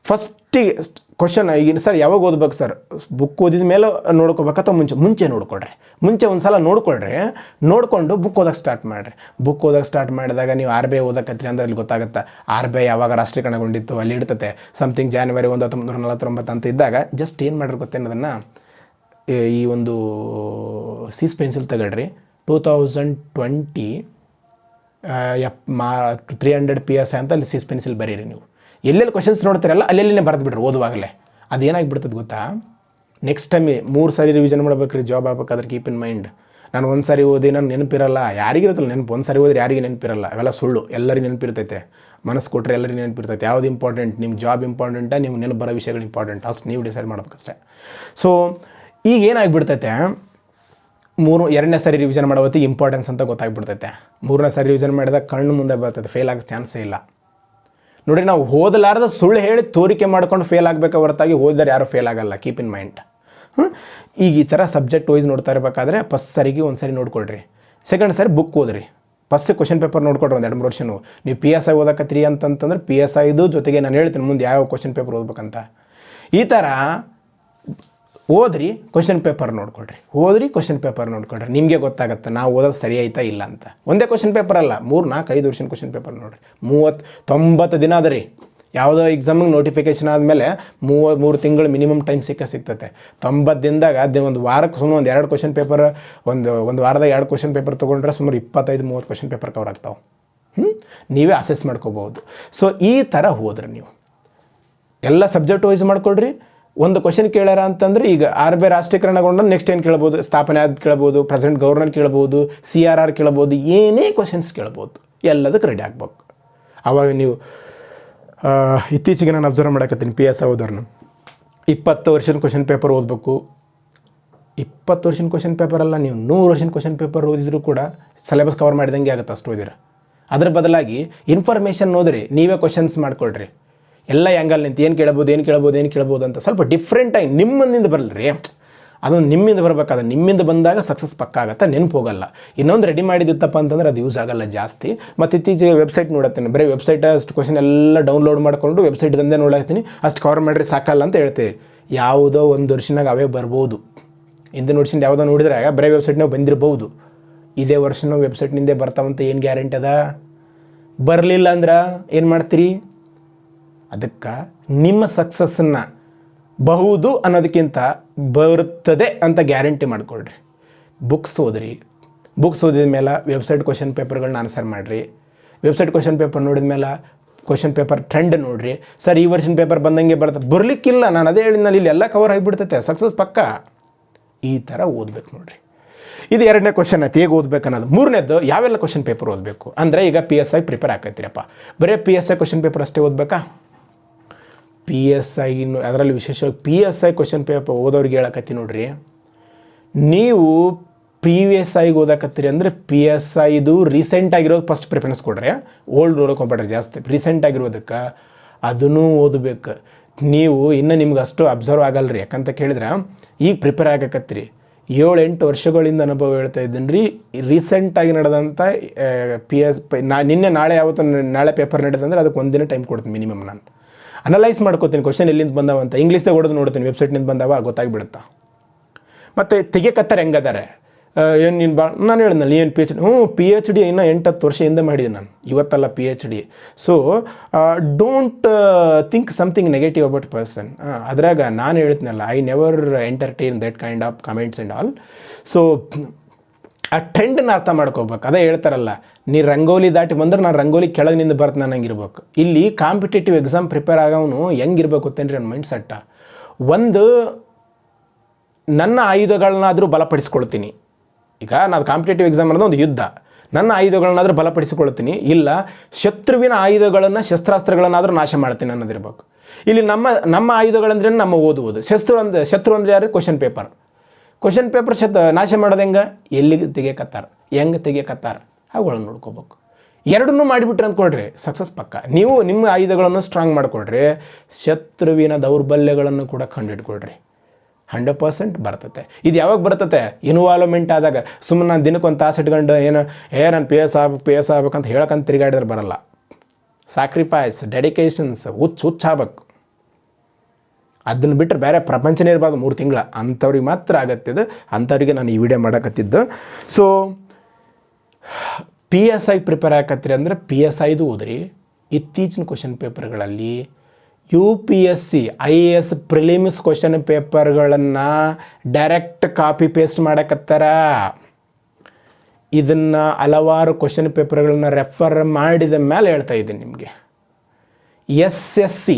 ಫಸ್ಟಿಗೆ ಕ್ವಶನ್ ಈಗ ಸರ್ ಯಾವಾಗ ಓದ್ಬೇಕು ಸರ್, ಬುಕ್ ಓದಿದ ಮೇಲೆ ನೋಡ್ಕೋಬೇಕು ಅಥವಾ ಮುಂಚೆ ನೋಡ್ಕೊಳ್ರಿ. ಮುಂಚೆ ಒಂದು ಸಲ ನೋಡಿಕೊಂಡು ಬುಕ್ ಓದೋಕ್ಕೆ ಸ್ಟಾರ್ಟ್ ಮಾಡಿರಿ. ಬುಕ್ ಓದೋಕ್ಕೆ ಸ್ಟಾರ್ಟ್ ಮಾಡಿದಾಗ ನೀವು RBI ಓದಕತ್ರಿ ಅಂದ್ರೆ ಅಲ್ಲಿ ಗೊತ್ತಾಗುತ್ತೆ RBI ಯಾವಾಗ ರಾಷ್ಟ್ರೀಕರಣಗೊಂಡಿತ್ತು, ಅಲ್ಲಿ ಇಡ್ತತೆ ಸಮಥಿಂಗ್ January 1, 1949 ಅಂತ ಇದ್ದಾಗ ಜಸ್ಟ್ ಏನು ಮಾಡಿರಿ ಗೊತ್ತೇನೋದನ್ನು, ಈ ಒಂದು ಸೀಸ್ ಪೆನ್ಸಿಲ್ ತಗೊಳ್ರಿ. 2020 300 PSI ಅಂತ ಅಲ್ಲಿ ಸೀಸ್ ಪೆನ್ಸಿಲ್ ಬರೀರಿ. ನೀವು ಎಲ್ಲೆಲ್ಲಿ ಕ್ವಶನ್ಸ್ ನೋಡ್ತೀರಲ್ಲ ಅಲ್ಲೆಲ್ಲೇ ಬರೆದು ಬಿಡ್ರಿ ಓದುವಾಗಲೇ. ಅದೇನಾಗಿಬಿಡ್ತದೆ ಗೊತ್ತಾ, ನೆಕ್ಸ್ಟ್ ಟೈಮ್ 3 ಸಾರಿ ರಿವಿಷನ್ ಮಾಡ್ಬೇಕು ರೀ, ಜಾಬ್ ಆಗ್ಬೇಕಾದ್ರೆ. ಕೀಪ್ ಇನ್ ಮೈಂಡ್, ನಾನು ಒಂದು ಸಾರಿ ಓದಿ ನಾನು ನೆನಪಿರಲ್ಲ, ಯಾರಿಗಿರುತ್ತಲ್ಲ ನೆನಪು. ಒಂದು ಸಾರಿ ಓದಿ ಯಾರಿಗೆ ನೆನಪಿರಲ್ಲ, ಅವೆಲ್ಲ ಸುಳ್ಳು. ಎಲ್ಲರಿಗೂ ನೆನಪಿರ್ತೈತೆ, ಮನಸ್ಸು ಕೊಟ್ಟರೆ ಎಲ್ಲರಿಗೂ ನೆನಪಿರ್ತೈತೆ. ಯಾವುದು ಇಂಪಾರ್ಟೆಂಟ್, ನಿಮ್ಮ ಜಾಬ್ ಇಂಪಾರ್ಟೆಂಟಾ, ನಿಮ್ಮ ನೆನಪು ಬರೋ ವಿಷಯಗಳು ಇಂಪಾರ್ಟೆಂಟ್, ಅಷ್ಟು ನೀವು ಡಿಸೈಡ್ ಮಾಡ್ಬೇಕಷ್ಟೇ. ಸೊ ಈಗ ಏನಾಗಿಬಿಡ್ತೈತೆ, 2ನೇ ಸಾರಿ ರಿವಿಷನ್ ಮಾಡೋ ಹೊತ್ತಿಗೆ ಇಂಪಾರ್ಟೆನ್ಸ್ ಅಂತ ಗೊತ್ತಾಗ್ಬಿಡ್ತೈತೆ. 3ನೇ ಸಾರಿ ರಿವಿಷನ್ ಮಾಡಿದಾಗ ಕಣ್ಣು ಮುಂದೆ ಬರ್ತೈತೆ, ಫೇಲ್ ಆಗೋ ಚಾನ್ಸೇ ಇಲ್ಲ. ನೋಡಿ, ನಾವು ಓದಲಾರ್ದ ಸುಳ್ಳು ಹೇಳಿ ತೋರಿಕೆ ಮಾಡ್ಕೊಂಡು ಫೇಲ್ ಆಗಬೇಕು ಹೊರತಾಗಿ ಓದಿದ್ರೆ ಯಾರು ಫೇಲ್ ಆಗಲ್ಲ. Keep in mind. ಈಗ ಈ ಥರ ಸಬ್ಜೆಕ್ಟ್ ವೈಸ್ ನೋಡ್ತಾ ಇರಬೇಕಾದ್ರೆ ಫಸ್ಟ್ ಸಾರಿಗೆ ಒಂದು ಸಾರಿ ನೋಡ್ಕೊಳ್ರಿ, ಸೆಕೆಂಡ್ ಸಾರಿ ಬುಕ್ ಓದ್ರಿ. ಫಸ್ಟ್ ಕ್ವಶನ್ ಪೇಪರ್ ನೋಡ್ಕೊಡ್ರಿ ಒಂದು 2-3 ವರ್ಷ. ನೀವು PSI ಓದಕತ್ತೀರಿ ಅಂತಂತಂದ್ರೆ PSIದು ಜೊತೆಗೆ ನಾನು ಹೇಳ್ತೀನಿ ಮುಂದೆ ಯಾವ ಕ್ವಶನ್ ಪೇಪರ್ ಓದ್ಬೇಕಂತ. ಈ ಥರ ಓದ್ರಿ, ಕ್ವಶನ್ ಪೇಪರ್ ನೋಡ್ಕೊಳ್ರಿ, ನಿಮಗೆ ಗೊತ್ತಾಗುತ್ತೆ ನಾವು ಓದೋದು ಸರಿ ಆಯ್ತಾ ಇಲ್ಲ ಅಂತ. ಒಂದೇ ಕ್ವಶನ್ ಪೇಪರ್ ಅಲ್ಲ, 3-4-5 ವರ್ಷದ ಕ್ವಶನ್ ಪೇಪರ್ ನೋಡಿರಿ. 90 ದಿನ ಅದ ರೀ. ಯಾವುದೋ ಎಕ್ಸಾಮಿಗೆ ನೋಟಿಫಿಕೇಶನ್ ಆದಮೇಲೆ 3 ತಿಂಗಳು ಮಿನಿಮಮ್ ಟೈಮ್ ಸಿಗ್ತೈತೆ. 90 ದಿನದಾಗ ಒಂದು ವಾರಕ್ಕೆ ಸುಮ್ಮನೆ ಒಂದು 2 ಕ್ವಶನ್ ಪೇಪರ್, ಒಂದು ವಾರದಾಗ 2 ಕ್ವಶನ್ ಪೇಪರ್ ತೊಗೊಂಡ್ರೆ ಸುಮಾರು 25-30 ಕ್ವಶನ್ ಪೇಪರ್ ಕವರ್ ಆಗ್ತಾವೆ. ನೀವೇ ಅಸೆಸ್ ಮಾಡ್ಕೋಬೋದು. ಸೊ ಈ ಥರ ಹೋದ್ರಿ ನೀವು ಎಲ್ಲ ಸಬ್ಜೆಕ್ಟ್ ವೈಸ್ ಮಾಡ್ಕೊಳ್ರಿ. ಒಂದು ಕ್ವಶನ್ ಕೇಳ್ಯಾರ ಅಂತಂದರೆ, ಈಗ RBI ರಾಷ್ಟ್ರೀಕರಣಗೊಂಡು ನೆಕ್ಸ್ಟ್ ಏನು ಕೇಳ್ಬೋದು, ಸ್ಥಾಪನೆ ಆದ ಕೇಳ್ಬೋದು, ಪ್ರೆಸೆಂಟ್ ಗವರ್ನರ್ ಕೇಳ್ಬೋದು, CRR ಕೇಳ್ಬೋದು, ಏನೇ ಕ್ವಶನ್ಸ್ ಕೇಳ್ಬೋದು, ಎಲ್ಲದಕ್ಕೆ ರೆಡಿ ಆಗ್ಬೇಕು. ಆವಾಗ ನೀವು ಇತ್ತೀಚೆಗೆ ನಾನು ಅಬ್ಸರ್ವ್ ಮಾಡಕತ್ತೀನಿ PSI ಓದೋರ್ನ 20 ವರ್ಷದ ಕ್ವಶನ್ ಪೇಪರ್ ಓದಬೇಕು. 20 ವರ್ಷದ ಕ್ವಶನ್ ಪೇಪರ್ ಅಲ್ಲ, ನೀವು 100 ವರ್ಷದ ಕ್ವಶನ್ ಪೇಪರ್ ಓದಿದ್ರು ಕೂಡ ಸಿಲೆಬಸ್ ಕವರ್ ಮಾಡಿದಂಗೆ ಆಗುತ್ತೆ ಅಷ್ಟು ಓದಿರ. ಅದ್ರ ಬದಲಾಗಿ ಇನ್ಫಾರ್ಮೇಷನ್ ಓದ್ರಿ, ನೀವೇ ಕ್ವಶನ್ಸ್ ಮಾಡ್ಕೊಳ್ರಿ. ಎಲ್ಲ ಆ್ಯಂಗಲ್ ನಿಂತು ಏನು ಕೇಳ್ಬೋದು ಅಂತ ಸ್ವಲ್ಪ ಡಿಫ್ರೆಂಟಾಗಿ ನಿಮ್ಮಿಂದ ಬರಲ್ರಿ. ಅದೊಂದು ನಿಮ್ಮಿಂದ ಬರಬೇಕಾದ್ರೆ, ನಿಮ್ಮಿಂದ ಬಂದಾಗ ಸಕ್ಸಸ್ ಪಕ್ಕ ಆಗುತ್ತೆ, ನೆನಪು ಹೋಗಲ್ಲ. ಇನ್ನೊಂದು ರೆಡಿ ಮಾಡಿದಿತ್ತಪ್ಪ ಅಂತಂದ್ರೆ ಅದು ಯೂಸ್ ಆಗಲ್ಲ ಜಾಸ್ತಿ. ಮತ್ತು ಇತ್ತೀಚೆಗೆ ವೆಬ್ಸೈಟ್ ನೋಡತ್ತೀನಿ, ಬರೀ ವೆಬ್ಸೈಟ್ ಅಷ್ಟು ಕ್ವಶನ್ ಎಲ್ಲ ಡೌನ್ಲೋಡ್ ಮಾಡಿಕೊಂಡು ವೆಬ್ಸೈಟ್ದಂದೇ ನೋಡತ್ತೀನಿ, ಅಷ್ಟು ಕವರ್ ಮಾಡಿರಿ ಸಾಕಲ್ಲ ಅಂತ ಹೇಳ್ತೀವಿ. ಯಾವುದೋ ಒಂದು ವರ್ಷನಾಗ ಅವೇ ಬರ್ಬೋದು. ಹಿಂದಿನ ವರ್ಷದಿಂದ ಯಾವುದೋ ನೋಡಿದ್ರೆ ಬರೀ ವೆಬ್ಸೈಟ್ನಾಗ ಬಂದಿರ್ಬೋದು. ಇದೇ ವರ್ಷನೂ ವೆಬ್ಸೈಟ್ನಿಂದೇ ಬರ್ತಾವಂತ ಏನು ಗ್ಯಾರಂಟಿ ಅದ? ಬರಲಿಲ್ಲ ಅಂದ್ರೆ ಏನು ಮಾಡ್ತೀರಿ? ಅದಕ್ಕೆ ನಿಮ್ಮ ಸಕ್ಸಸ್ಸನ್ನು ಬಹುದು ಅನ್ನೋದಕ್ಕಿಂತ ಬರುತ್ತದೆ ಅಂತ ಗ್ಯಾರಂಟಿ ಮಾಡಿಕೊಡ್ರಿ. ಬುಕ್ಸ್ ಓದ್ರಿ, ಬುಕ್ಸ್ ಓದಿದ ಮೇಲೆ ವೆಬ್ಸೈಟ್ ಕ್ವಶನ್ ಪೇಪರ್ಗಳನ್ನ ಆನ್ಸರ್ ಮಾಡಿರಿ. ವೆಬ್ಸೈಟ್ ಕ್ವಶನ್ ಪೇಪರ್ ನೋಡಿದ ಮೇಲೆ ಕ್ವಶನ್ ಪೇಪರ್ ಟ್ರೆಂಡ್ ನೋಡಿರಿ. ಸರ್ ಈ ವರ್ಷನ ಪೇಪರ್ ಬಂದಂಗೆ ಬರ್ತದೆ, ಬರಲಿಕ್ಕಿಲ್ಲ, ನಾನು ಅದೇ ಹೇಳಿದ್ನಲ್ಲಿ ಇಲ್ಲಿ ಎಲ್ಲ ಕವರ್ ಆಗಿಬಿಡ್ತೈತೆ, ಸಕ್ಸಸ್ ಪಕ್ಕ. ಈ ಥರ ಓದ್ಬೇಕು ನೋಡಿರಿ. ಇದು 2ನೇ ಕ್ವಶನ್ ಆಯ್ತು, ಹೇಗೆ ಓದ್ಬೇಕು ಅನ್ನೋದು. 3ನೇದು ಯಾವೆಲ್ಲ ಕ್ವಶನ್ ಪೇಪರ್ ಓದಬೇಕು ಅಂದರೆ, ಈಗ PSI ಪ್ರಿಪೇರ್ ಆಕೈತಿರಪ್ಪ, ಬರೀ PSI ಕ್ವಶನ್ ಪೇಪರ್ ಅಷ್ಟೇ ಓದಬೇಕಾ? PSI ಅದರಲ್ಲಿ ವಿಶೇಷವಾಗಿ PSI ಕ್ವಶನ್ ಪೇಪರ್ ಓದೋರಿಗೆ ಹೇಳಕತ್ತಿ ನೋಡ್ರಿ, ನೀವು ಪ್ರೀವಿಯಸ್ ಆಗಿ ಓದಾಕತ್ತೀರಿ ಅಂದರೆ PSIದು ರೀಸೆಂಟ್ ಆಗಿರೋದು ಫಸ್ಟ್ ಪ್ರಿಫರೆನ್ಸ್ ಕೊಡ್ರಿ. ಓಲ್ಡ್ ಓದೋಕೊಂಬೇಡ್ರಿ ಜಾಸ್ತಿ, ರೀಸೆಂಟ್ ಆಗಿರೋದಕ್ಕೆ ಅದನ್ನೂ ಓದಬೇಕು. ನೀವು ಇನ್ನೂ ನಿಮ್ಗೆ ಅಷ್ಟು ಅಬ್ಸರ್ವ್ ಆಗಲ್ಲ ರೀ. ಯಾಕಂತ ಕೇಳಿದ್ರೆ ಈಗ ಪ್ರಿಪೇರ್ ಆಗಕತ್ತೀರಿ, 7-8 ವರ್ಷಗಳಿಂದ ಅನುಭವ ಹೇಳ್ತಾ ಇದ್ದೀನಿ ರೀ. ರೀಸೆಂಟಾಗಿ ನಡೆದಂಥ ನಿನ್ನೆ ನಾಳೆ ಪೇಪರ್ ನಡೆದಂದ್ರೆ ಅದಕ್ಕೆ ಒಂದಿನ ಟೈಮ್ ಕೊಡ್ತೀನಿ ಮಿನಿಮಮ್. ನಾನು ಅನಲೈಸ್ ಮಾಡ್ಕೋತೀನಿ ಕ್ವಶನ್ ಎಲ್ಲಿಂದ ಬಂದಾವ ಅಂತ, ಇಂಗ್ಲೀಷ್ದಾಗ ಹೊಡೆದು ನೋಡ್ತೀನಿ, ವೆಬ್ಸೈಟ್ನಿಂದ ಬಂದಾವ ಗೊತ್ತಾಗ್ಬಿಡುತ್ತಾ. ಮತ್ತು ತೆಗಿಯಕತ್ತಾರೆ ಹೆಂಗದಾರೆ, ಏನು ನೀನು ನಾನು ಹೇಳಿದ್ನಲ್ಲ ಏನು PhD ಇನ್ನೂ 8-10 ವರ್ಷದಿಂದ ಮಾಡಿದ್ದೀನಿ ನಾನು, ಇವತ್ತಲ್ಲ PhD. So don't think something negative about person. ಅದ್ರಾಗ ನಾನು ಹೇಳ್ತೀನಲ್ಲ, I never entertain that kind of comments and all. So ಆ ಟ್ರೆಂಡನ್ನ ಅರ್ಥ ಮಾಡ್ಕೋಬೇಕು. ಅದೇ ಹೇಳ್ತಾರಲ್ಲ, ನೀ ರಂಗೋಲಿ ದಾಟಿ ಬಂದ್ರೆ ನಾನು ರಂಗೋಲಿ ಕೆಳಗಿನಿಂದ ಬರ್ತೀನಿ ಅನ್ನಂಗಿರ್ಬೇಕು. ಇಲ್ಲಿ ಕಾಂಪಿಟೇಟಿವ್ ಎಕ್ಸಾಮ್ ಪ್ರಿಪೇರ್ ಆಗೋನು ಹೆಂಗಿರ್ಬೇಕು ಗೊತ್ತೇನ್ರಿ ನನ್ನ ಮೈಂಡ್ ಸೆಟ್ಟ. ಒಂದು, ನನ್ನ ಆಯುಧಗಳನ್ನಾದರೂ ಬಲಪಡಿಸ್ಕೊಳ್ತೀನಿ. ಈಗ ನಾನು ಕಾಂಪಿಟೇಟಿವ್ ಎಕ್ಸಾಮ್ ಅನ್ನೋದು ಒಂದು ಯುದ್ಧ, ನನ್ನ ಆಯುಧಗಳನ್ನಾದರೂ ಬಲಪಡಿಸಿಕೊಳ್ತೀನಿ, ಇಲ್ಲ ಶತ್ರುವಿನ ಆಯುಧಗಳನ್ನು ಶಸ್ತ್ರಾಸ್ತ್ರಗಳನ್ನಾದರೂ ನಾಶ ಮಾಡ್ತೀನಿ ಅನ್ನೋದಿರ್ಬೇಕು. ಇಲ್ಲಿ ನಮ್ಮ ಆಯುಧಗಳಂದ್ರೆ ನಮ್ಮ ಓದುವುದು, ಶತ್ರು ಅಂದರೆ ಯಾರು? ಕ್ವಶನ್ ಪೇಪರ್ ನಾಶ ಮಾಡೋದು ಹೆಂಗೆ, ಎಲ್ಲಿಗೆ ತೆಗಿಯಕತ್ತಾರ, ಹೆಂಗೆ ತೆಗಿಯಕತ್ತಾರ, ಅವುಗಳನ್ನು ನೋಡ್ಕೋಬೇಕು. ಎರಡನ್ನೂ ಮಾಡಿಬಿಟ್ರೆ ಅಂದ್ಕೊಳ್ರಿ ಸಕ್ಸಸ್ ಪಕ್ಕ. ನೀವು ನಿಮ್ಮ ಆಯುಧಗಳನ್ನು ಸ್ಟ್ರಾಂಗ್ ಮಾಡಿಕೊಡ್ರಿ, ಶತ್ರುವಿನ ದೌರ್ಬಲ್ಯಗಳನ್ನು ಕೂಡ ಕಂಡುಹಿಡ್ಕೊಳ್ರಿ, 100% ಬರ್ತತೆ. ಇದು ಯಾವಾಗ ಬರ್ತತೆ? ಇನ್ವಾಲ್ವ್ಮೆಂಟ್ ಆದಾಗ. ಸುಮ್ಮನೆ ನಾನು ದಿನಕ್ಕೆ ಒಂದು ತಾಸು ಇಟ್ಕೊಂಡು ನಾನು PS ಆಗ್ಬೇಕಂತ ಹೇಳಕ್ಕಂತ ತಿರುಗಾಡಿದ್ರೆ ಬರಲ್ಲ. Sacrifice, dedications ಹುಚ್ಚಾಗಬೇಕು. ಅದನ್ನು ಬಿಟ್ಟರೆ ಬೇರೆ ಪ್ರಪಂಚನೇ ಇರಬಾರ್ದು 3 ತಿಂಗಳ. ಅಂಥವ್ರಿಗೆ ಮಾತ್ರ ಆಗತ್ತಿದ್ದು, ಅಂಥವ್ರಿಗೆ ನಾನು ಈ ವಿಡಿಯೋ ಮಾಡಕತ್ತಿದ್ದು. ಸೊ PSI ಪ್ರಿಪೇರ್ ಆಗತ್ತೀರಿ ಅಂದರೆ PSIದು ಓದ್ರಿ. ಇತ್ತೀಚಿನ ಕ್ವಶನ್ ಪೇಪರ್ಗಳಲ್ಲಿ UPSC IAS ಪ್ರಿಲಿಮ್ಸ್ ಕ್ವಶನ್ ಪೇಪರ್ಗಳನ್ನು ಡೈರೆಕ್ಟ್ ಕಾಪಿ ಪೇಸ್ಟ್ ಮಾಡಕತ್ತಾರ. ಇದನ್ನು ಹಲವಾರು ಕ್ವಶನ್ ಪೇಪರ್ಗಳನ್ನ ರೆಫರ್ ಮಾಡಿದ ಮೇಲೆ ಹೇಳ್ತಾ ಇದ್ದೀನಿ ನಿಮಗೆ. SSC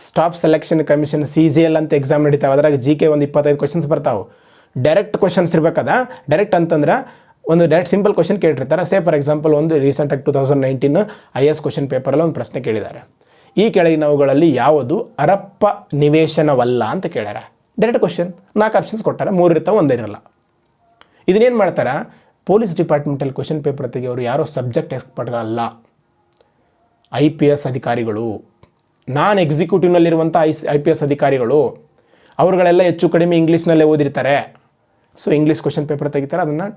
staff selection commission CGL ಅಂತ ಎಕ್ಸಾಮ್ ನಡೀತಾವೆ. ಅದ್ರಾಗ GK ಒಂದು 25 ಕ್ವಶನ್ಸ್ ಬರ್ತಾವೆ. Direct questions ಇರ್ಬೇಕದ. ಡೈರೆಕ್ಟ್ ಅಂತಂದ್ರೆ ಒಂದು ಡೈರೆಕ್ಟ್ ಸಿಂಪಲ್ ಕ್ವಶನ್ ಕೇಳಿರ್ತಾರೆ. ಸೇ ಫಾರ್ ಎಕ್ಸಾಂಪಲ್ ಒಂದು ರೀಸೆಂಟಾಗಿ 2019 IAS ಕ್ವಶನ್ ಪೇಪರಲ್ಲಿ ಒಂದು ಪ್ರಶ್ನೆ ಕೇಳಿದ್ದಾರೆ. ಈ ಕೆಳಗಿನವುಗಳಲ್ಲಿ ಯಾವುದು ಹರಪ್ಪ ನಿವೇಶನವಲ್ಲ ಅಂತ ಕೇಳ್ಯಾರ. ಡೈರೆಕ್ಟ್ ಕ್ವಶನ್, 4 ಆಪ್ಷನ್ಸ್ ಕೊಟ್ಟಾರೆ, 3 ಇರ್ತಾವೆ, 1 ಇರಲ್ಲ. ಇದನ್ನೇನು ಮಾಡ್ತಾರೆ, ಪೊಲೀಸ್ ಡಿಪಾರ್ಟ್ಮೆಂಟಲ್ಲಿ ಕ್ವಶನ್ ಪೇಪರ್ ತೆಗೆಯೋರು ಯಾರೋ ಸಬ್ಜೆಕ್ಟ್ ಎಕ್ಸ್ಪರ್ಟ್ ಅಲ್ಲ, IPS ಅಧಿಕಾರಿಗಳು, ನಾನ್ ಎಕ್ಸಿಕ್ಯೂಟಿವ್ನಲ್ಲಿರುವಂಥ IPS ಅಧಿಕಾರಿಗಳು. ಅವ್ರುಗಳೆಲ್ಲ ಹೆಚ್ಚು ಕಡಿಮೆ ಇಂಗ್ಲೀಷ್ನಲ್ಲೇ ಓದಿರ್ತಾರೆ. ಸೊ ಇಂಗ್ಲೀಷ್ ಕ್ವಶನ್ ಪೇಪರ್ ತೆಗಿತಾರೆ, ಅದನ್ನು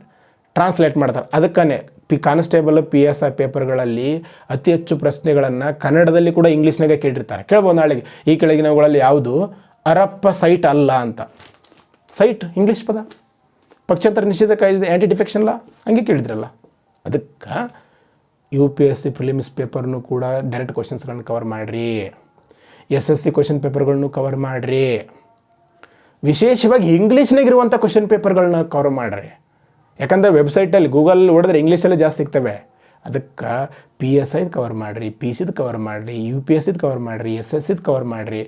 ಟ್ರಾನ್ಸ್ಲೇಟ್ ಮಾಡ್ತಾರೆ. ಅದಕ್ಕೇ ಕಾನ್ಸ್ಟೇಬಲ್ PSI ಪೇಪರ್ಗಳಲ್ಲಿ ಅತಿ ಹೆಚ್ಚು ಪ್ರಶ್ನೆಗಳನ್ನು ಕನ್ನಡದಲ್ಲಿ ಕೂಡ ಇಂಗ್ಲೀಷ್ನಾಗೆ ಕೇಳಿರ್ತಾರೆ. ಕೇಳ್ಬೋದು ನಾಳೆಗೆ, ಈ ಕೆಳಗಿನವುಗಳಲ್ಲಿ ಯಾವುದು ಹರಪ್ಪ ಸೈಟ್ ಅಲ್ಲ ಅಂತ. ಸೈಟ್ ಇಂಗ್ಲೀಷ್ ಪದ, ಪಕ್ಷಾಂತರ ನಿಷೇಧ ಕಾಯ್ದೆ, ಆ್ಯಂಟಿ ಡಿಫೆಕ್ಷನ್ ಲಾ, ಹಂಗೆ ಕೇಳಿದ್ರಲ್ಲ. ಅದಕ್ಕೆ UPSC ಪ್ರಿಲಿಮ್ಸ್ ಪೇಪರ್ನು ಕೂಡ ಡೈರೆಕ್ಟ್ ಕ್ವಶನ್ಸ್ಗಳನ್ನ ಕವರ್ ಮಾಡಿರಿ. SSC ಕ್ವಶನ್ ಪೇಪರ್ಗಳನ್ನು ಕವರ್ ಮಾಡಿರಿ. ವಿಶೇಷವಾಗಿ ಇಂಗ್ಲೀಷ್ನಾಗಿರುವಂಥ ಕ್ವಶನ್ ಪೇಪರ್ಗಳನ್ನ ಕವರ್ ಮಾಡಿರಿ. ಯಾಕಂದರೆ ವೆಬ್ಸೈಟಲ್ಲಿ ಗೂಗಲ್ ಹೊಡೆದ್ರೆ ಇಂಗ್ಲೀಷಲ್ಲೇ ಜಾಸ್ತಿ ಸಿಗ್ತವೆ. ಅದಕ್ಕೆ PSIದು ಕವರ್ ಮಾಡಿರಿ, PCದು ಕವರ್ ಮಾಡಿರಿ, UPSCದು ಕವರ್ ಮಾಡಿರಿ, SSCದು ಕವರ್ ಮಾಡಿರಿ.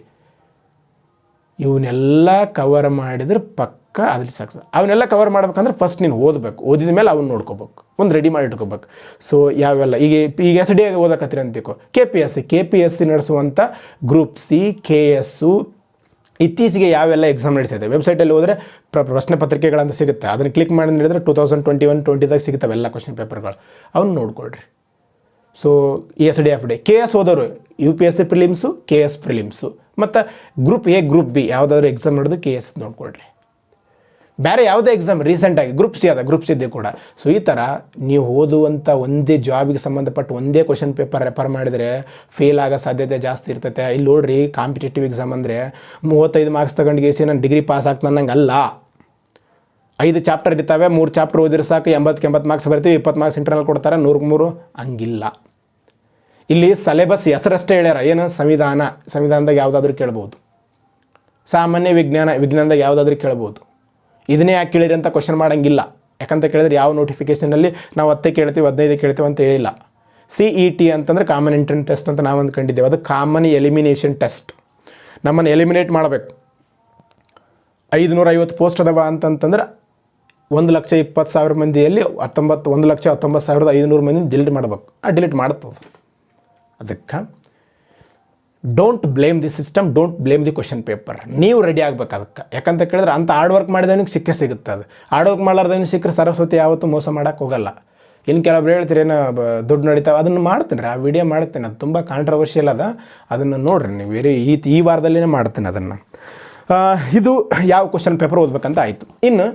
ಇವನ್ನೆಲ್ಲ ಕವರ್ ಮಾಡಿದ್ರೆ ಪಕ್ಕ ಅದ್ರಲ್ಲಿ ಸಕ್ಸಸ್. ಅವನ್ನೆಲ್ಲ ಕವರ್ ಮಾಡ್ಬೇಕಂದ್ರೆ ಫಸ್ಟ್ ನೀನು ಓದಬೇಕು. ಓದಿದ ಮೇಲೆ ಅವನ್ನ ನೋಡ್ಕೋಬೇಕು, ಒಂದು ರೆಡಿ ಮಾಡಿ ಇಟ್ಕೋಬೇಕು. ಸೊ ಯಾವೆಲ್ಲ ಈಗ SD ಓದಕತ್ತೀರಿ ಅಂತಿಕೋ, KPSC ನಡೆಸುವಂಥ ಗ್ರೂಪ್ C, KS ಇತ್ತೀಚೆಗೆ ಯಾವೆಲ್ಲ ಎಕ್ಸಾಮ್ ನಡೆಸಿದೆ ವೆಬ್ಸೈಟಲ್ಲಿ ಹೋದರೆ ಪ್ರಶ್ನೆ ಪತ್ರಿಕೆಗಳಂತ ಸಿಗುತ್ತೆ. ಅದನ್ನು ಕ್ಲಿಕ್ ಮಾಡಿ ನೋಡಿದ್ರೆ 2021-20ದಾಗ ಸಿಗುತ್ತವೆ ಎಲ್ಲ ಕ್ವಶನ್ ಪೇಪರ್ಗಳು. ಅವನ್ನ ನೋಡ್ಕೊಳ್ರಿ. ಸೊ SD FD KS ಓದೋರು UPSC ಪ್ರಿಲಿಮ್ಸು, KS ಪ್ರಿಲಿಮ್ಸು, ಮತ್ತು ಗ್ರೂಪ್ A ಗ್ರೂಪ್ B ಯಾವುದಾದ್ರು ಎಕ್ಸಾಮ್ ನೋಡಿದ್ರೆ KS ನೋಡ್ಕೊಳ್ರಿ. ಬೇರೆ ಯಾವುದೇ ಎಕ್ಸಾಮ್ ರೀಸೆಂಟಾಗಿ ಗ್ರೂಪ್ C ಅದ, ಗ್ರೂಪ್ C ಇದ್ದೇ ಕೂಡ. ಸೊ ಈ ಥರ ನೀವು ಓದುವಂಥ ಒಂದೇ ಜಾಬಿಗೆ ಸಂಬಂಧಪಟ್ಟ ಒಂದೇ ಕ್ವಶನ್ ಪೇಪರ್ ರೆಫರ್ ಮಾಡಿದರೆ ಫೇಲ್ ಆಗೋ ಸಾಧ್ಯತೆ ಜಾಸ್ತಿ ಇರ್ತೈತೆ. ಇಲ್ಲಿ ನೋಡ್ರಿ, ಕಾಂಪಿಟೇಟಿವ್ ಎಕ್ಸಾಮ್ ಅಂದರೆ 35 ಮಾರ್ಕ್ಸ್ ತಗೊಂಡು ನಾನು ಡಿಗ್ರಿ ಪಾಸ್ ಆಗ್ತಾನೆ ನಂಗೆ ಅಲ್ಲ. 5 ಚಾಪ್ಟರ್ ಇರ್ತಾವೆ, 3 ಚಾಪ್ಟರ್ ಓದಿದ್ರೆ ಸಾಕು, 80 ಮಾರ್ಕ್ಸ್ ಬರ್ತೀವಿ, 20 ಮಾರ್ಕ್ಸ್ ಇಂಟರ್ನಲ್ ಕೊಡ್ತಾರೆ, 100 ಹಂಗಿಲ್ಲ. ಇಲ್ಲಿ ಸಿಲೆಬಸ್ ಹೆಸರಷ್ಟೇ ಹೇಳ್ಯಾರ, ಏನು ಸಂವಿಧಾನದಾಗ ಯಾವುದಾದ್ರೂ ಕೇಳ್ಬೋದು. ಸಾಮಾನ್ಯ ವಿಜ್ಞಾನದಾಗ ಯಾವುದಾದ್ರೂ ಕೇಳ್ಬೋದು. ಇದನ್ನೇ ಯಾಕೆ ಕೇಳಿರಿ ಅಂತ ಕ್ವಶನ್ ಮಾಡೋಂಗಿಲ್ಲ. ಯಾಕಂತ ಕೇಳಿದ್ರೆ ಯಾವ ನೋಟಿಫಿಕೇಷನಲ್ಲಿ ನಾವು 10 ಕೇಳ್ತೀವಿ 15 ಕೇಳ್ತೀವಿ ಅಂತ ಹೇಳಿಲ್ಲ. CET ಅಂತಂದರೆ ಕಾಮನ್ ಎಂಟ್ರೆನ್ಸ್ ಟೆಸ್ಟ್ ಅಂತ ನಾವು ಅಂದ್ಕೊಂಡಿದ್ದೇವೆ. ಅದು ಕಾಮನ್ ಎಲಿಮಿನೇಷನ್ ಟೆಸ್ಟ್. ನಮ್ಮನ್ನು ಎಲಿಮಿನೇಟ್ ಮಾಡಬೇಕು. 550 ಪೋಸ್ಟ್ ಅದಾವ ಅಂತಂತಂದ್ರೆ 1,20,000 ಮಂದಿಯಲ್ಲಿ 1,19,500 ಮಂದಿ ಡಿಲೀಟ್ ಮಾಡಬೇಕು. ಡಿಲೀಟ್ ಮಾಡ್ತದೆ. ಅದಕ್ಕೆ don't blame the system, don't blame the question paper. ನೀವು ರೆಡಿ ಆಗ್ಬೇಕು ಅದಕ್ಕೆ. ಯಾಕಂತ ಕೇಳಿದ್ರೆ ಅಂಥ ಹಾರ್ಡ್ ವರ್ಕ್ ಮಾಡಿದವನಿಗೆ ಸಿಗುತ್ತೆ. ಅದು ಹಾರ್ಡ್ ವರ್ಕ್ ಮಾಡಲಾರ್ದವನಿಗೆ ಸಿಕ್ಕರೆ ಸರಸ್ವತಿ ಯಾವತ್ತೂ ಮೋಸ ಮಾಡೋಕ್ಕೆ ಹೋಗಲ್ಲ. ಇನ್ನು ಕೆಲವೊಬ್ರು ಹೇಳ್ತೀರಿ ಏನೋ ದುಡ್ಡು ನಡೀತಾವೆ, ಅದನ್ನು ಮಾಡ್ತೀನಿ ರೀ, ಆ ವಿಡಿಯೋ ಮಾಡ್ತೀನಿ. ಅದು ತುಂಬ ಕಾಂಟ್ರವರ್ಷಿಯಲ್ ಅದ, ಅದನ್ನು ನೋಡಿರಿ ನೀವು. ಈ ವಾರದಲ್ಲಿನೇ ಮಾಡ್ತೀನಿ ಅದನ್ನು. ಇದು ಯಾವ ಕ್ವಶನ್ ಪೇಪರ್ ಓದಬೇಕಂತ ಆಯಿತು. ಇನ್ನು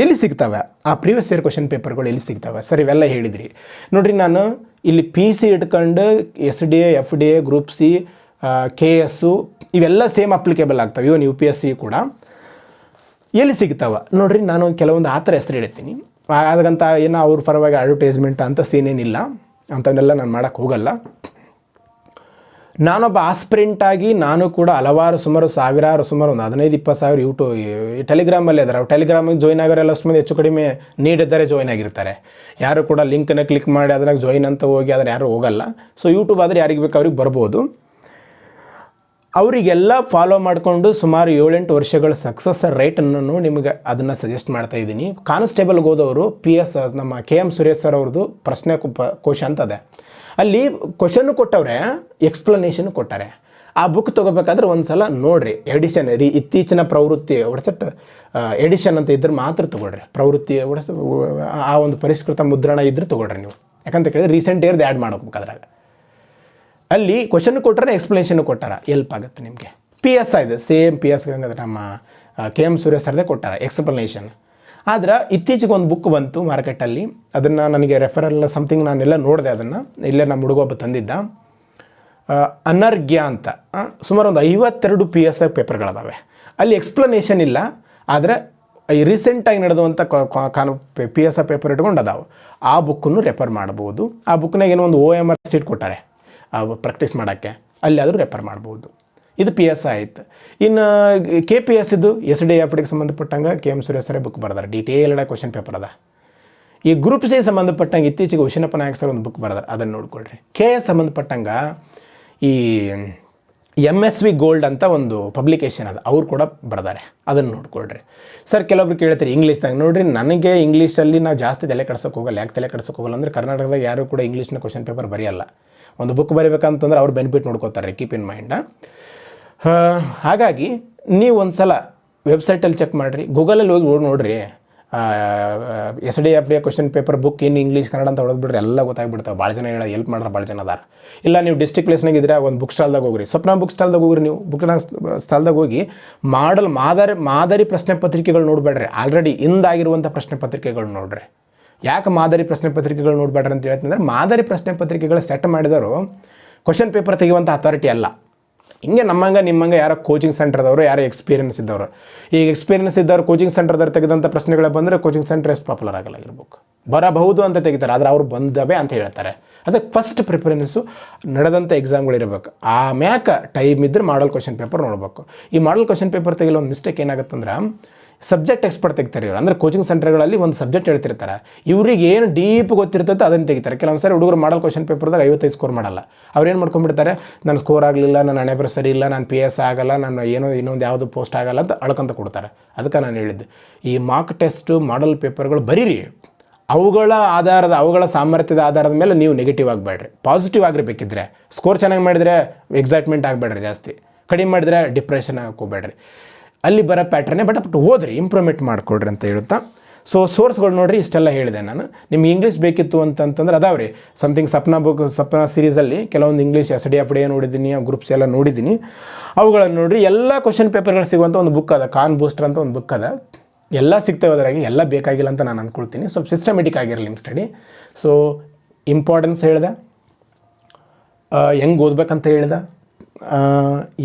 ಎಲ್ಲಿ ಸಿಗ್ತವೆ ಆ ಪ್ರೀವಿಯಸ್ ಇಯರ್ ಕ್ವಶನ್ ಪೇಪರ್ಗಳು ಎಲ್ಲಿ ಸಿಗ್ತವೆ ಸರ್, ಇವೆಲ್ಲ ಹೇಳಿದ್ರಿ ನೋಡಿರಿ. ನಾನು ಇಲ್ಲಿ PC ಇಟ್ಕೊಂಡು SDA FDA group C KS ಇವೆಲ್ಲ ಸೇಮ್ ಅಪ್ಲಿಕೇಬಲ್ ಆಗ್ತವೆ. ಇವನ್ UPSC ಕೂಡ ಎಲ್ಲಿ ಸಿಗ್ತಾವೆ ನೋಡಿರಿ. ನಾನು ಕೆಲವೊಂದು ಆ ಥರ ಹೆಸರು ಹೇಳ್ತೀನಿ. ಅದಕ್ಕಂತ ಏನೋ ಅವ್ರ ಪರವಾಗಿ ಅಡ್ವರ್ಟೈಸ್ಮೆಂಟ್ ಅಂತ ಸೀನೇನಿಲ್ಲ, ಅಂಥವನ್ನೆಲ್ಲ ನಾನು ಮಾಡೋಕ್ಕೆ ಹೋಗಲ್ಲ. ನಾನೊಬ್ಬ ಆಸ್ಪಿರೆಂಟಾಗಿ ನಾನು ಕೂಡ ಸುಮಾರು ಒಂದು 15-20 ಸಾವಿರ ಟೆಲಿಗ್ರಾಮಲ್ಲಿ ಇದ್ದಾರೆ. ಟೆಲಿಗ್ರಾಮಿಗೆ ಜಾಯ್ನ್ ಆಗೋರೆಲ್ಲ ಅಷ್ಟು ಮಂದಿ ಹೆಚ್ಚು ಕಡಿಮೆ ನೀಡಿದ್ದಾರೆ, ಜಾಯ್ನ್ ಆಗಿರ್ತಾರೆ. ಯಾರು ಕೂಡ ಲಿಂಕನ್ನು ಕ್ಲಿಕ್ ಮಾಡಿ ಅದ್ರಾಗ ಜಾಯ್ನ್ ಅಂತ ಹೋಗಿ ಅದನ್ನು ಯಾರು ಹೋಗಲ್ಲ. ಸೊ ಯೂಟ್ಯೂಬ್ ಆದರೆ ಯಾರಿಗೆ ಬೇಕು ಅವ್ರಿಗೆ ಬರ್ಬೋದು. ಅವರಿಗೆಲ್ಲ ಫಾಲೋ ಮಾಡಿಕೊಂಡು ಸುಮಾರು 7-8 ವರ್ಷಗಳ ಸಕ್ಸಸ್ ರೇಟನ್ನು ನಿಮಗೆ ಅದನ್ನು ಸಜೆಸ್ಟ್ ಮಾಡ್ತಾ ಇದ್ದೀನಿ. ಕಾನ್ಸ್ಟೇಬಲ್ಗೆ ಹೋದವರು PS ನಮ್ಮ KM ಸುರೇಶ್ ಸರ್ ಅವ್ರದ್ದು ಪ್ರಶ್ನೆ ಕೋಶ ಅಂತದೆ. ಅಲ್ಲಿ ಕ್ವಶನ್ನು ಕೊಟ್ಟವ್ರೆ, ಎಕ್ಸ್ಪ್ಲನೇಷನ್ ಕೊಟ್ಟಾರೆ. ಆ ಬುಕ್ ತೊಗೋಬೇಕಾದ್ರೆ ಒಂದು ಸಲ ನೋಡಿರಿ. ಎಡಿಷನ್ ಇತ್ತೀಚಿನ ಪ್ರವೃತ್ತಿ ಎಡಿಷನ್ ಅಂತ ಇದ್ರೆ ಮಾತ್ರ ತೊಗೊಳ್ರಿ. ಪ್ರವೃತ್ತಿ ಆ ಒಂದು ಪರಿಷ್ಕೃತ ಮುದ್ರಣ ಇದ್ರೆ ತೊಗೊಳ್ರಿ ನೀವು. ಯಾಕಂತ ಕೇಳಿದ್ರೆ ರೀಸೆಂಟ್ ಇಯರ್ದು ಆ್ಯಡ್ ಮಾಡ್ಬೇಕು. ಅದ್ರಾಗ ಅಲ್ಲಿ ಕ್ವಶನ್ ಕೊಟ್ಟರೆ ಎಕ್ಸ್ಪ್ಲನೇಷನ್ ಕೊಟ್ಟಾರ, ಎಲ್ಪ್ ಆಗುತ್ತೆ ನಿಮಗೆ. PSI ಇದೆ, ಸೇಮ್ PS ನಮ್ಮ KM ಸುರೇಶ್ ಸರ್ದೇ ಕೊಟ್ಟಾರ ಎಕ್ಸ್ಪ್ಲನೇಷನ್. ಆದ್ರೆ ಇತ್ತೀಚೆಗೆ ಒಂದು ಬುಕ್ ಬಂತು ಮಾರ್ಕೆಟಲ್ಲಿ. ಅದನ್ನು ನನಗೆ ರೆಫರಲ್ ಸಮಥಿಂಗ್ ನಾನೆಲ್ಲ ನೋಡಿದೆ. ಅದನ್ನು ಇಲ್ಲೇ ನಮ್ಮ ಹುಡುಗೊಬ್ಬ ತಂದಿದ್ದ. ಅನರ್ಘ್ಯ ಅಂತ ಸುಮಾರು ಒಂದು 52 PSI ಪೇಪರ್ಗಳದಾವೆ. ಅಲ್ಲಿ ಎಕ್ಸ್ಪ್ಲನೇಷನ್ ಇಲ್ಲ, ಆದರೆ ಈ ರೀಸೆಂಟಾಗಿ ನಡೆದುವಂಥ PSI ಪೇಪರ್ ಇಟ್ಕೊಂಡು ಅದಾವೆ. ಆ ಬುಕ್ಕನ್ನು ರೆಫರ್ ಮಾಡ್ಬೋದು. ಆ ಬುಕ್ನಾಗ ಏನೋ ಒಂದು OMR ಸೀಟ್ ಕೊಟ್ಟಾರೆ ಪ್ರಾಕ್ಟೀಸ್ ಮಾಡೋಕ್ಕೆ, ಅಲ್ಲಿ ಆದರೂ ರೆಫರ್ ಮಾಡ್ಬೋದು. ಇದು PSI ಆಯಿತು. ಇನ್ನು KPS ಇದು SDA FDಗೆ ಸಂಬಂಧಪಟ್ಟಂಗೆ KM ಸುರೇಶ್ ಸರೇ ಬುಕ್ ಬರ್ದಾರೆ. ಡೀಟೇಲ್ಡ್ ಕ್ವಶನ್ ಪೇಪರ್ ಅದ. ಈ ಗ್ರೂಪ್ C ಸಂಬಂಧಪಟ್ಟಂಗೆ ಇತ್ತೀಚೆಗೆ ಉಷಿನಪ್ಪ ನಾಯಕ್ ಸರ್ ಒಂದು ಬುಕ್ ಬರ್ದಾರೆ, ಅದನ್ನು ನೋಡ್ಕೊಳ್ರಿ. KS ಸಂಬಂಧಪಟ್ಟಂಗೆ ಈ MSV ಗೋಲ್ಡ್ ಅಂತ ಒಂದು ಪಬ್ಲಿಕೇಶನ್ ಅದ, ಅವ್ರು ಕೂಡ ಬರ್ದಾರೆ, ಅದನ್ನು ನೋಡ್ಕೊಳ್ರಿ. ಸರ್ ಕೆಲವೊಬ್ರು ಕೇಳ್ತಾರೆ ಇಂಗ್ಲೀಷ್ನಾಗ. ನೋಡಿರಿ, ನನಗೆ ಇಂಗ್ಲೀಷಲ್ಲಿ ನಾವು ಜಾಸ್ತಿ ತಲೆ ಕೆಡ್ಸೋಕೆ ಹೋಗಲ್ಲ. ಯಾಕೆ ತಲೆ ಕೆಡ್ಸೋಕೆ ಹೋಗಲ್ಲ ಅಂದರೆ ಕರ್ನಾಟಕದಾಗ ಯಾರು ಕೂಡ ಇಂಗ್ಲೀಷ್ನ ಕ್ವಶನ್ ಪೇಪರ್ ಬರೆಯಲ್ಲ. ಒಂದು ಬುಕ್ ಬರೀಬೇಕಂತಂದ್ರೆ ಅವ್ರು ಬೆನಿಫಿಟ್ ನೋಡ್ಕೋತಾರೆ, ಕೀಪ್ ಇನ್ ಮೈಂಡ. ಹಾಗಾಗಿ ನೀವು ಒಂದು ಸಲ ವೆಬ್ಸೈಟಲ್ಲಿ ಚೆಕ್ ಮಾಡಿರಿ, ಗೂಗಲಲ್ಲಿ ಹೋಗಿ ನೋಡಿರಿ. SDA FDA question paper book in English Kannada ಅಂತ ಹೊಡೆದ್ಬಿಡ್ರಿ, ಎಲ್ಲ ಗೊತ್ತಾಗ್ಬಿಡ್ತಾವೆ. ಭಾಳ ಜನ ಹೇಳೋದು ಹೆಲ್ಪ್ ಮಾಡ್ರೆ ಭಾಳ ಜನ ಅದಾರ. ಇಲ್ಲ ನೀವು ಡಿಸ್ಟ್ರಿಕ್ಟ್ ಪ್ಲೇಸ್ನಾಗ ಇದ್ರೆ ಒಂದು ಬುಕ್ ಸ್ಟಾಲ್ದಾಗ ಹೋಗ್ರಿ, ಸ್ವಪ್ನ ಬುಕ್ ಸ್ಟಾಲ್ದಾಗ ಹೋಗ್ರಿ. ನೀವು ಬುಕ್ ಸ್ಟಾಲ್ದಾಗ ಹೋಗಿ ಮಾದರಿ ಪ್ರಶ್ನೆ ಪತ್ರಿಕೆಗಳು ನೋಡಬೇಡ್ರಿ, ಆಲ್ರೆಡಿ ಇಂದಾಗಿರುವಂಥ ಪ್ರಶ್ನೆ ಪತ್ರಿಕೆಗಳು ನೋಡ್ರಿ. ಯಾಕೆ ಮಾದರಿ ಪ್ರಶ್ನೆ ಪತ್ರಿಕೆಗಳು ನೋಡಬೇಡ್ರಿ ಅಂತ ಹೇಳ್ತಂದ್ರೆ, ಮಾದರಿ ಪ್ರಶ್ನೆ ಪತ್ರಿಕೆಗಳು ಸೆಟ್ ಮಾಡಿದವರು ಕ್ವಶನ್ ಪೇಪರ್ ತೆಗೆಯುವಂಥ ಅಥಾರಿಟಿ ಅಲ್ಲ. ಹಿಂಗೆ ನಿಮ್ಮಂಗೆ ಯಾರೋ ಕೋಚಿಂಗ್ ಸೆಂಟರ್ದವರು, ಯಾರೋ ಎಕ್ಸ್ಪೀರಿಯನ್ಸ್ ಇದ್ದವರು. ಈಗ ಎಕ್ಸ್ಪೀರಿಯನ್ಸ್ ಇದ್ದವರು ಕೋಚಿಂಗ್ ಸೆಂಟರ್ದವ್ರು ತೆಗೆದಂಥ ಪ್ರಶ್ನೆಗಳು ಬಂದರೆ ಕೋಚಿಂಗ್ ಸೆಂಟರ್ ಎಷ್ಟು ಪಾಪ್ಯುಲರ್ ಆಗಲಾಗಿರ್ಬೇಕು, ಬರಬಹುದು ಅಂತ ತೆಗಿತಾರೆ. ಆದರೆ ಅವ್ರು ಬಂದವೆ ಅಂತ ಹೇಳ್ತಾರೆ. ಅದಕ್ಕೆ ಫಸ್ಟ್ ಪ್ರಿಫರೆನ್ಸು ನಡೆದಂಥ ಎಕ್ಸಾಮ್ಗಳಿರಬೇಕು. ಆಮ್ಯಾಕ ಟೈಮ್ ಇದ್ದರೆ ಮಾಡಲ್ ಕ್ವಶನ್ ಪೇಪರ್ ನೋಡಬೇಕು. ಈ ಮಾಡಲ್ ಕ್ವಶನ್ ಪೇಪರ್ ತೆಗೆಯಲು ಒಂದು ಮಿಸ್ಟೇಕ್ ಏನಾಗುತ್ತಂದ್ರೆ, ಸಬ್ಜೆಕ್ಟ್ ಎಕ್ಸ್ಪರ್ಟ್ ತೆಗಿತಾರೆ ಇವರು. ಅಂದರೆ ಕೋಚಿಂಗ್ ಸೆಂಟರ್ಗಳಲ್ಲಿ ಒಂದು ಸಬ್ಜೆಕ್ಟ್ ಹೇಳ್ತಿರ್ತಾರೆ, ಇವ್ರಿಗೆ ಏನು ಡೀಪ್ ಗೊತ್ತಿರ್ತೈತೆ ಅದನ್ನು ತೆಗಿತಾರೆ. ಕೆಲವೊಂದು ಸಾರಿ ಹುಡುಗರು ಮಾಡಲ್ ಕ್ವಶನ್ ಪೇಪರ್ದಾಗ 55 ಸ್ಕೋರ್ ಮಾಡಲ್ಲ. ಅವ್ರು ಏನು ಮಾಡ್ಕೊಂಡ್ಬಿಡ್ತಾರೆ, ನನ್ನ ಸ್ಕೋರ್ ಆಗಲಿಲ್ಲ, ನನ್ನ ಹಣೆ ಬರ ಸರಿ ಇಲ್ಲ, ನಾನು PS ಆಗಲ್ಲ, ನಾನು ಇನ್ನೊಂದು ಯಾವುದು ಪೋಸ್ಟ್ ಆಗಲ್ಲ ಅಂತ ಅಳ್ಕೊಂತ ಕೊಡ್ತಾರೆ. ಅದಕ್ಕೆ ನಾನು ಹೇಳಿದ್ದು, ಈ ಮಾರ್ಕ್ ಟೆಸ್ಟು ಮಾಡಲ್ ಪೇಪರ್ಗಳು ಬರೀರಿ. ಅವುಗಳ ಸಾಮರ್ಥ್ಯದ ಆಧಾರದ ಮೇಲೆ ನೀವು ನೆಗೆಟಿವ್ ಆಗಬೇಡ್ರಿ, ಪಾಸಿಟಿವ್ ಆಗಿರಬೇಕಿದ್ರೆ. ಸ್ಕೋರ್ ಚೆನ್ನಾಗಿ ಮಾಡಿದರೆ ಎಕ್ಸೈಟ್ಮೆಂಟ್ ಆಗಬೇಡ್ರಿ, ಜಾಸ್ತಿ ಕಡಿಮೆ ಮಾಡಿದರೆ ಡಿಪ್ರೆಷನ್ ಹೋಗ್ಬೇಡ್ರಿ. ಅಲ್ಲಿ ಬರೋ ಪ್ಯಾಟ್ರನ್ನೇ ಬಟ್ ಓದ್ರಿ, ಇಂಪ್ರೂವ್ಮೆಂಟ್ ಮಾಡಿಕೊಡ್ರಿ ಅಂತ ಹೇಳುತ್ತಾ. ಸೊ ಸೋರ್ಸ್ಗಳು ನೋಡಿರಿ, ಇಷ್ಟೆಲ್ಲ ಹೇಳಿದೆ ನಾನು. ನಿಮ್ಗೆ ಇಂಗ್ಲೀಷ್ ಬೇಕಿತ್ತು ಅಂತಂದ್ರೆ ಅದಾವ್ರಿ ಸಮಥಿಂಗ್ ಸಪ್ನ ಸೀರೀಸಲ್ಲಿ ಕೆಲವೊಂದು ಇಂಗ್ಲೀಷ್ SDA FDA ನೋಡಿದ್ದೀನಿ, ಗ್ರೂಪ್ಸ್ ಎಲ್ಲ ನೋಡಿದ್ದೀನಿ. ಅವುಗಳನ್ನು ನೋಡಿರಿ. ಎಲ್ಲ ಕ್ವಶನ್ ಪೇಪರ್ಗಳು ಸಿಗುವಂಥ ಒಂದು ಬುಕ್ ಅದ, ಕಾನ್ ಬೂಸ್ಟರ್ ಅಂತ ಒಂದು ಬುಕ್ ಅದ. ಎಲ್ಲ ಸಿಗ್ತವೆ ಅದರಾಗಿ, ಎಲ್ಲ ಬೇಕಾಗಿಲ್ಲ ಅಂತ ನಾನು ಅಂದ್ಕೊಳ್ತೀನಿ. ಸ್ವಲ್ಪ ಸಿಸ್ಟಮೆಟಿಕ್ ಆಗಿರಲಿ ನಿಮ್ಮ ಸ್ಟಡಿ. ಸೊ ಇಂಪಾರ್ಟೆನ್ಸ್ ಹೇಳಿದೆ, ಹೆಂಗೆ ಓದ್ಬೇಕಂತ ಹೇಳಿದೆ,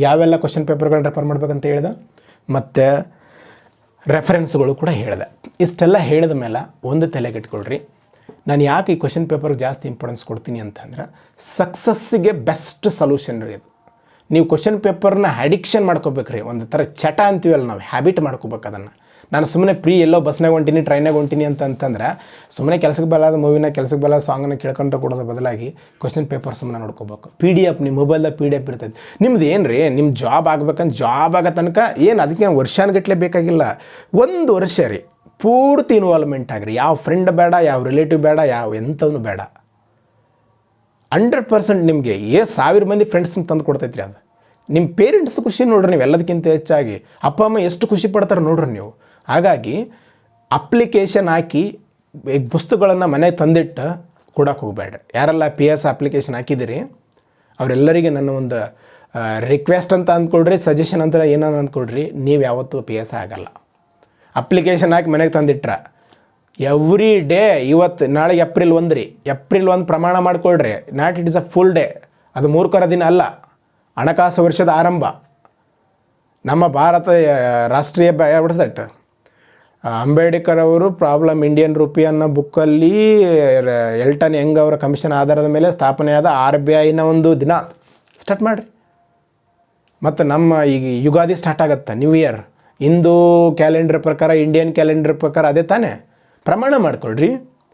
ಯಾವೆಲ್ಲ ಕ್ವಶನ್ ಪೇಪರ್ಗಳನ್ನ ರೆಫರ್ ಮಾಡ್ಬೇಕಂತ ಹೇಳಿದೆ, ಮತ್ತು ರೆಫರೆನ್ಸ್ಗಳು ಕೂಡ ಹೇಳಿದೆ. ಇಷ್ಟೆಲ್ಲ ಹೇಳಿದ ಮೇಲೆ ಒಂದು ತಲೆಗೆಟ್ಕೊಳ್ರಿ, ನಾನು ಯಾಕೆ ಈ ಕ್ವಶನ್ ಪೇಪರ್ಗೆ ಜಾಸ್ತಿ ಇಂಪಾರ್ಟೆನ್ಸ್ ಕೊಡ್ತೀನಿ ಅಂತಂದ್ರೆ, ಸಕ್ಸಸ್ಸಿಗೆ ಬೆಸ್ಟ್ ಸೊಲ್ಯೂಷನ್ ರೀ ಇದು. ನೀವು ಕ್ವಶನ್ ಪೇಪರ್ನ ಅಡಿಕ್ಷನ್ ಮಾಡ್ಕೋಬೇಕ್ರಿ. ಒಂದು ಥರ ಚಟ ಅಂತೀವಲ್ಲ ನಾವು, ಹ್ಯಾಬಿಟ್ ಮಾಡ್ಕೋಬೇಕು ಅದನ್ನು. ನಾನು ಸುಮ್ಮನೆ ಎಲ್ಲೋ ಬಸ್ನಾಗ ಹೊಂಟೀನಿ, ಟ್ರೈನಾಗ ಹೊಂಟೀನಿ ಅಂತಂದ್ರೆ ಸುಮ್ಮನೆ ಕೆಲಸಕ್ಕೆ ಬರಲಾದ ಮೂವಿನ, ಕೆಲಸಕ್ಕೆ ಬರಲಾದ ಸಾಂಗನ್ನ ಕೇಳ್ಕೊಂಡ್ರೆ ಕೊಡೋದು ಬದಲಾಗಿ ಕ್ವಶನ್ ಪೇಪರ್ ಸುಮ್ಮನೆ ನೋಡ್ಕೋಬೇಕು. PDF ನಿಮ್ಮ ಮೊಬೈಲ್ದಾಗ PDF ಇರ್ತೈತೆ. ನಿಮ್ದು ಏನು ರೀ, ನಿಮ್ಮ ಜಾಬ್ ಆಗ್ಬೇಕಂತ ಜಾಬ್ ಆಗೋ ತನಕ ಏನು ಅದಕ್ಕೆ ವರ್ಷಾನುಗಟ್ಟಲೆ ಬೇಕಾಗಿಲ್ಲ, 1 ವರ್ಷ ರೀ ಪೂರ್ತಿ ಇನ್ವಾಲ್ವ್ಮೆಂಟ್ ಆಗಿರಿ. ಯಾವ ಫ್ರೆಂಡ್ ಬೇಡ, ಯಾವ ರಿಲೇಟಿವ್ ಬೇಡ, ಯಾವ ಎಂಥವೂ ಬೇಡ. 100% ನಿಮಗೆ 1000 ಮಂದಿ ಫ್ರೆಂಡ್ಸ್ನ ತಂದು ಕೊಡ್ತೈತ್ರಿ ಅದು. ನಿಮ್ಮ ಪೇರೆಂಟ್ಸ್ ಖುಷಿ ನೋಡ್ರಿ ನೀವು ಎಲ್ಲದಕ್ಕಿಂತ ಹೆಚ್ಚಾಗಿ. ಅಪ್ಪ ಅಮ್ಮ ಎಷ್ಟು ಖುಷಿ ಪಡ್ತಾರೆ ನೋಡ್ರಿ ನೀವು. ಹಾಗಾಗಿ ಅಪ್ಲಿಕೇಶನ್ ಹಾಕಿ ಪುಸ್ತಕಗಳನ್ನು ಮನೆಗೆ ತಂದಿಟ್ಟು ಕೊಡೋಕೆ ಹೋಗಬೇಡ್ರಿ. ಯಾರೆಲ್ಲ PS ಅಪ್ಲಿಕೇಶನ್ ಹಾಕಿದಿರಿ ಅವರೆಲ್ಲರಿಗೆ ನನ್ನ ಒಂದು ರಿಕ್ವೆಸ್ಟ್ ಅಂತ ಅಂದ್ಕೊಡ್ರಿ, ಸಜೆಷನ್ ಅಂತ ಏನಾದ್ರು ಅಂದ್ಕೊಡ್ರಿ, ನೀವು ಯಾವತ್ತೂ PS ಆಗಲ್ಲ. ಅಪ್ಲಿಕೇಶನ್ ಹಾಕಿ ಮನೆಗೆ ತಂದಿಟ್ರ ಎವ್ರಿ ಡೇ, ಇವತ್ತು ನಾಳೆಗೆ ಏಪ್ರಿಲ್ 1 ರೀ, ಏಪ್ರಿಲ್ 1 ಪ್ರಮಾಣ ಮಾಡಿಕೊಳ್ರಿ. Not it is a full day, ಅದು 3 ದಿನ ಅಲ್ಲ. ಹಣಕಾಸು ವರ್ಷದ ಆರಂಭ. ನಮ್ಮ ಭಾರತ ರಾಷ್ಟ್ರೀಯ ದಟ್ ಅಂಬೇಡ್ಕರ್ ಅವರು ಪ್ರಾಬ್ಲಮ್ ಇಂಡಿಯನ್ ರೂಪಿ ಅನ್ನೋ ಬುಕ್ಕಲ್ಲಿ ಎಲ್ಟನ್ ಯಂಗ್ ಅವರ ಕಮಿಷನ್ ಆಧಾರದ ಮೇಲೆ ಸ್ಥಾಪನೆಯಾದ RBIನ ಒಂದು ದಿನ ಸ್ಟಾರ್ಟ್ ಮಾಡಿರಿ. ಮತ್ತು ನಮ್ಮ ಈಗ ಯುಗಾದಿ ಸ್ಟಾರ್ಟ್ ಆಗುತ್ತೆ, ನ್ಯೂ ಇಯರ್. ಹಿಂದೂ ಕ್ಯಾಲೆಂಡರ್ ಪ್ರಕಾರ, ಇಂಡಿಯನ್ ಕ್ಯಾಲೆಂಡರ್ ಪ್ರಕಾರ ಅದೇ ತಾನೇ. ಪ್ರಮಾಣ ಮಾಡಿಕೊಡ್ರಿ,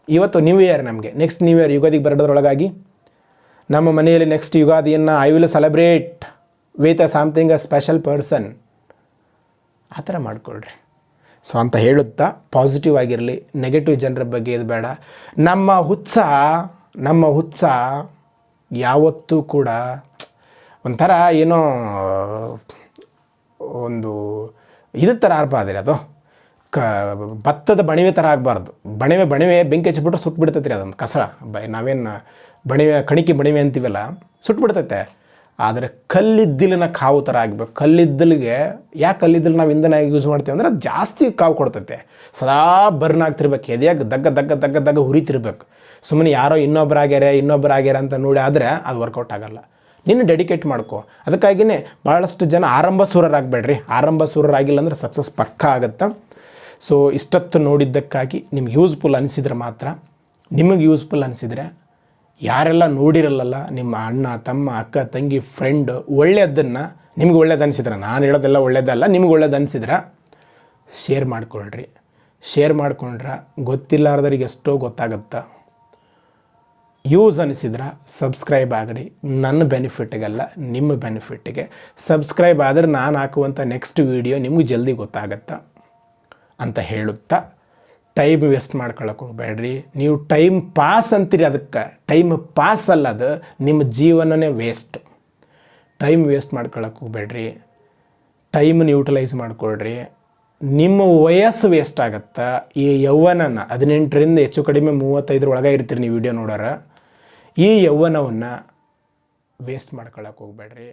ಇವತ್ತು ನ್ಯೂ ಇಯರ್, ನಮಗೆ ನೆಕ್ಸ್ಟ್ ನ್ಯೂ ಇಯರ್ ಯುಗಾದಿಗೆ ಬರೋದ್ರೊಳಗಾಗಿ ನಮ್ಮ ಮನೆಯಲ್ಲಿ ನೆಕ್ಸ್ಟ್ ಯುಗಾದಿಯನ್ನು I will celebrate with something a special person, ಆ ಥರ ಮಾಡಿಕೊಡ್ರಿ. ಸೊ ಅಂತ ಹೇಳುತ್ತಾ ಪಾಸಿಟಿವ್ ಆಗಿರಲಿ, ನೆಗೆಟಿವ್ ಜನರ ಬಗ್ಗೆ ಇದು ಬೇಡ. ನಮ್ಮ ಹುಚ್ಚ ಯಾವತ್ತೂ ಕೂಡ ಒಂಥರ ಏನೋ ಒಂದು ಇದ್ರ ಥರ ಆಗಬಾರ್ದು. ಅದು ಭತ್ತದ ಬಣಿವೆ ಥರ ಆಗಬಾರ್ದು. ಬಣಿವೆ ಬೆಂಕಿ ಹಚ್ಚಿಬಿಟ್ರೆ ಸುಟ್ಬಿಡ್ತೈತೆ ರೀ, ಅದೊಂದು ಕಸ. ನಾವೇನು ಕಣಿಕೆ ಬಣಿವೆ ಅಂತೀವಲ್ಲ, ಸುಟ್ಬಿಡ್ತೈತೆ. ಆದರೆ ಕಲ್ಲಿದ್ದಲಿನ ಕಾವು ಥರ ಆಗಬೇಕು. ಕಲ್ಲಿದ್ದಲಿಗೆ ಯಾಕೆ ಕಲ್ಲಿದ್ದಲು ನಾವು ಇಂಧನ ಯೂಸ್ ಮಾಡ್ತೀವಿ ಅಂದರೆ ಅದು ಜಾಸ್ತಿ ಕಾವು ಕೊಡ್ತೈತೆ. ಸದಾ ಬರ್ನ್ ಆಗ್ತಿರ್ಬೇಕು, ಎದೆಯಾಗ ದಗ್ಗ ಹುರಿತಿರ್ಬೇಕು. ಸುಮ್ಮನೆ ಯಾರೋ ಇನ್ನೊಬ್ಬರಾಗ್ಯಾರ ಅಂತ ನೋಡಿ ಆದರೆ ಅದು ವರ್ಕೌಟ್ ಆಗೋಲ್ಲ. ನೀನು ಡೆಡಿಕೇಟ್ ಮಾಡ್ಕೊ. ಅದಕ್ಕಾಗಿಯೇ ಭಾಳಷ್ಟು ಜನ ಆರಂಭ ಸೂರರಾಗಬೇಡ್ರಿ. ಆರಂಭ ಸೂರರಾಗಿಲ್ಲ ಅಂದರೆ ಸಕ್ಸಸ್ ಪಕ್ಕಾ ಆಗುತ್ತೆ. ಸೊ ಇಷ್ಟೊತ್ತು ನೋಡಿದ್ದಕ್ಕಾಗಿ ನಿಮ್ಗೆ ಯೂಸ್ಫುಲ್ ಅನಿಸಿದ್ರೆ ಮಾತ್ರ, ನಿಮಗೆ ಯೂಸ್ಫುಲ್ ಅನಿಸಿದರೆ, ಯಾರೆಲ್ಲ ನೋಡಿರಲ್ಲ ನಿಮ್ಮ ಅಣ್ಣ, ತಮ್ಮ, ಅಕ್ಕ, ತಂಗಿ, ಫ್ರೆಂಡ್ ಒಳ್ಳೆಯದನ್ನು, ನಿಮ್ಗೆ ಒಳ್ಳೇದು ಅನಿಸಿದ್ರೆ, ನಾನು ಹೇಳೋದೆಲ್ಲ ಒಳ್ಳೇದಲ್ಲ, ನಿಮ್ಗೆ ಒಳ್ಳೇದು ಅನಿಸಿದ್ರೆ ಶೇರ್ ಮಾಡ್ಕೊಳ್ರಿ. ಶೇರ್ ಮಾಡ್ಕೊಂಡ್ರೆ ಗೊತ್ತಿಲ್ಲಾರ್ದವ್ರಿಗೆ ಎಷ್ಟೋ ಗೊತ್ತಾಗುತ್ತೆ. ಯೂಸ್ ಅನಿಸಿದ್ರೆ ಸಬ್ಸ್ಕ್ರೈಬ್ ಆಗಿರಿ. ನನ್ನ ಬೆನಿಫಿಟ್ಗೆಲ್ಲ, ನಿಮ್ಮ ಬೆನಿಫಿಟ್ಟಿಗೆ ಸಬ್ಸ್ಕ್ರೈಬ್ ಆದರೆ ನಾನು ಹಾಕುವಂಥ ನೆಕ್ಸ್ಟ್ ವೀಡಿಯೋ ನಿಮ್ಗೆ ಜಲ್ದಿ ಗೊತ್ತಾಗತ್ತೆ ಅಂತ ಹೇಳುತ್ತಾ, ಟೈಮ್ ವೇಸ್ಟ್ ಮಾಡ್ಕೊಳಕ್ಕೆ ಹೋಗಬೇಡ್ರಿ. ನೀವು ಟೈಮ್ ಪಾಸ್ ಅಂತೀರಿ, ಅದಕ್ಕೆ ಟೈಮ್ ಪಾಸ್ ಅಲ್ಲ, ಅದು ನಿಮ್ಮ ಜೀವನನೇ ವೇಸ್ಟ್. ಟೈಮ್ ವೇಸ್ಟ್ ಮಾಡ್ಕೊಳಕ್ಕೆ ಹೋಗಬೇಡ್ರಿ. ಟೈಮನ್ನು ಯೂಟಿಲೈಸ್ ಮಾಡ್ಕೊಳ್ರಿ. ನಿಮ್ಮ ವಯಸ್ಸು ವೇಸ್ಟ್ ಆಗುತ್ತೆ. ಈ ಯೌವನನ 18ರಿಂದ ಹೆಚ್ಚು ಕಡಿಮೆ 35 ಒಳಗೆ ಇರ್ತೀರಿ ನೀವು ವಿಡಿಯೋ ನೋಡೋರ. ಈ ಯೌವನವನ್ನು ವೇಸ್ಟ್ ಮಾಡ್ಕೊಳಕ್ಕೆ ಹೋಗಬೇಡ್ರಿ.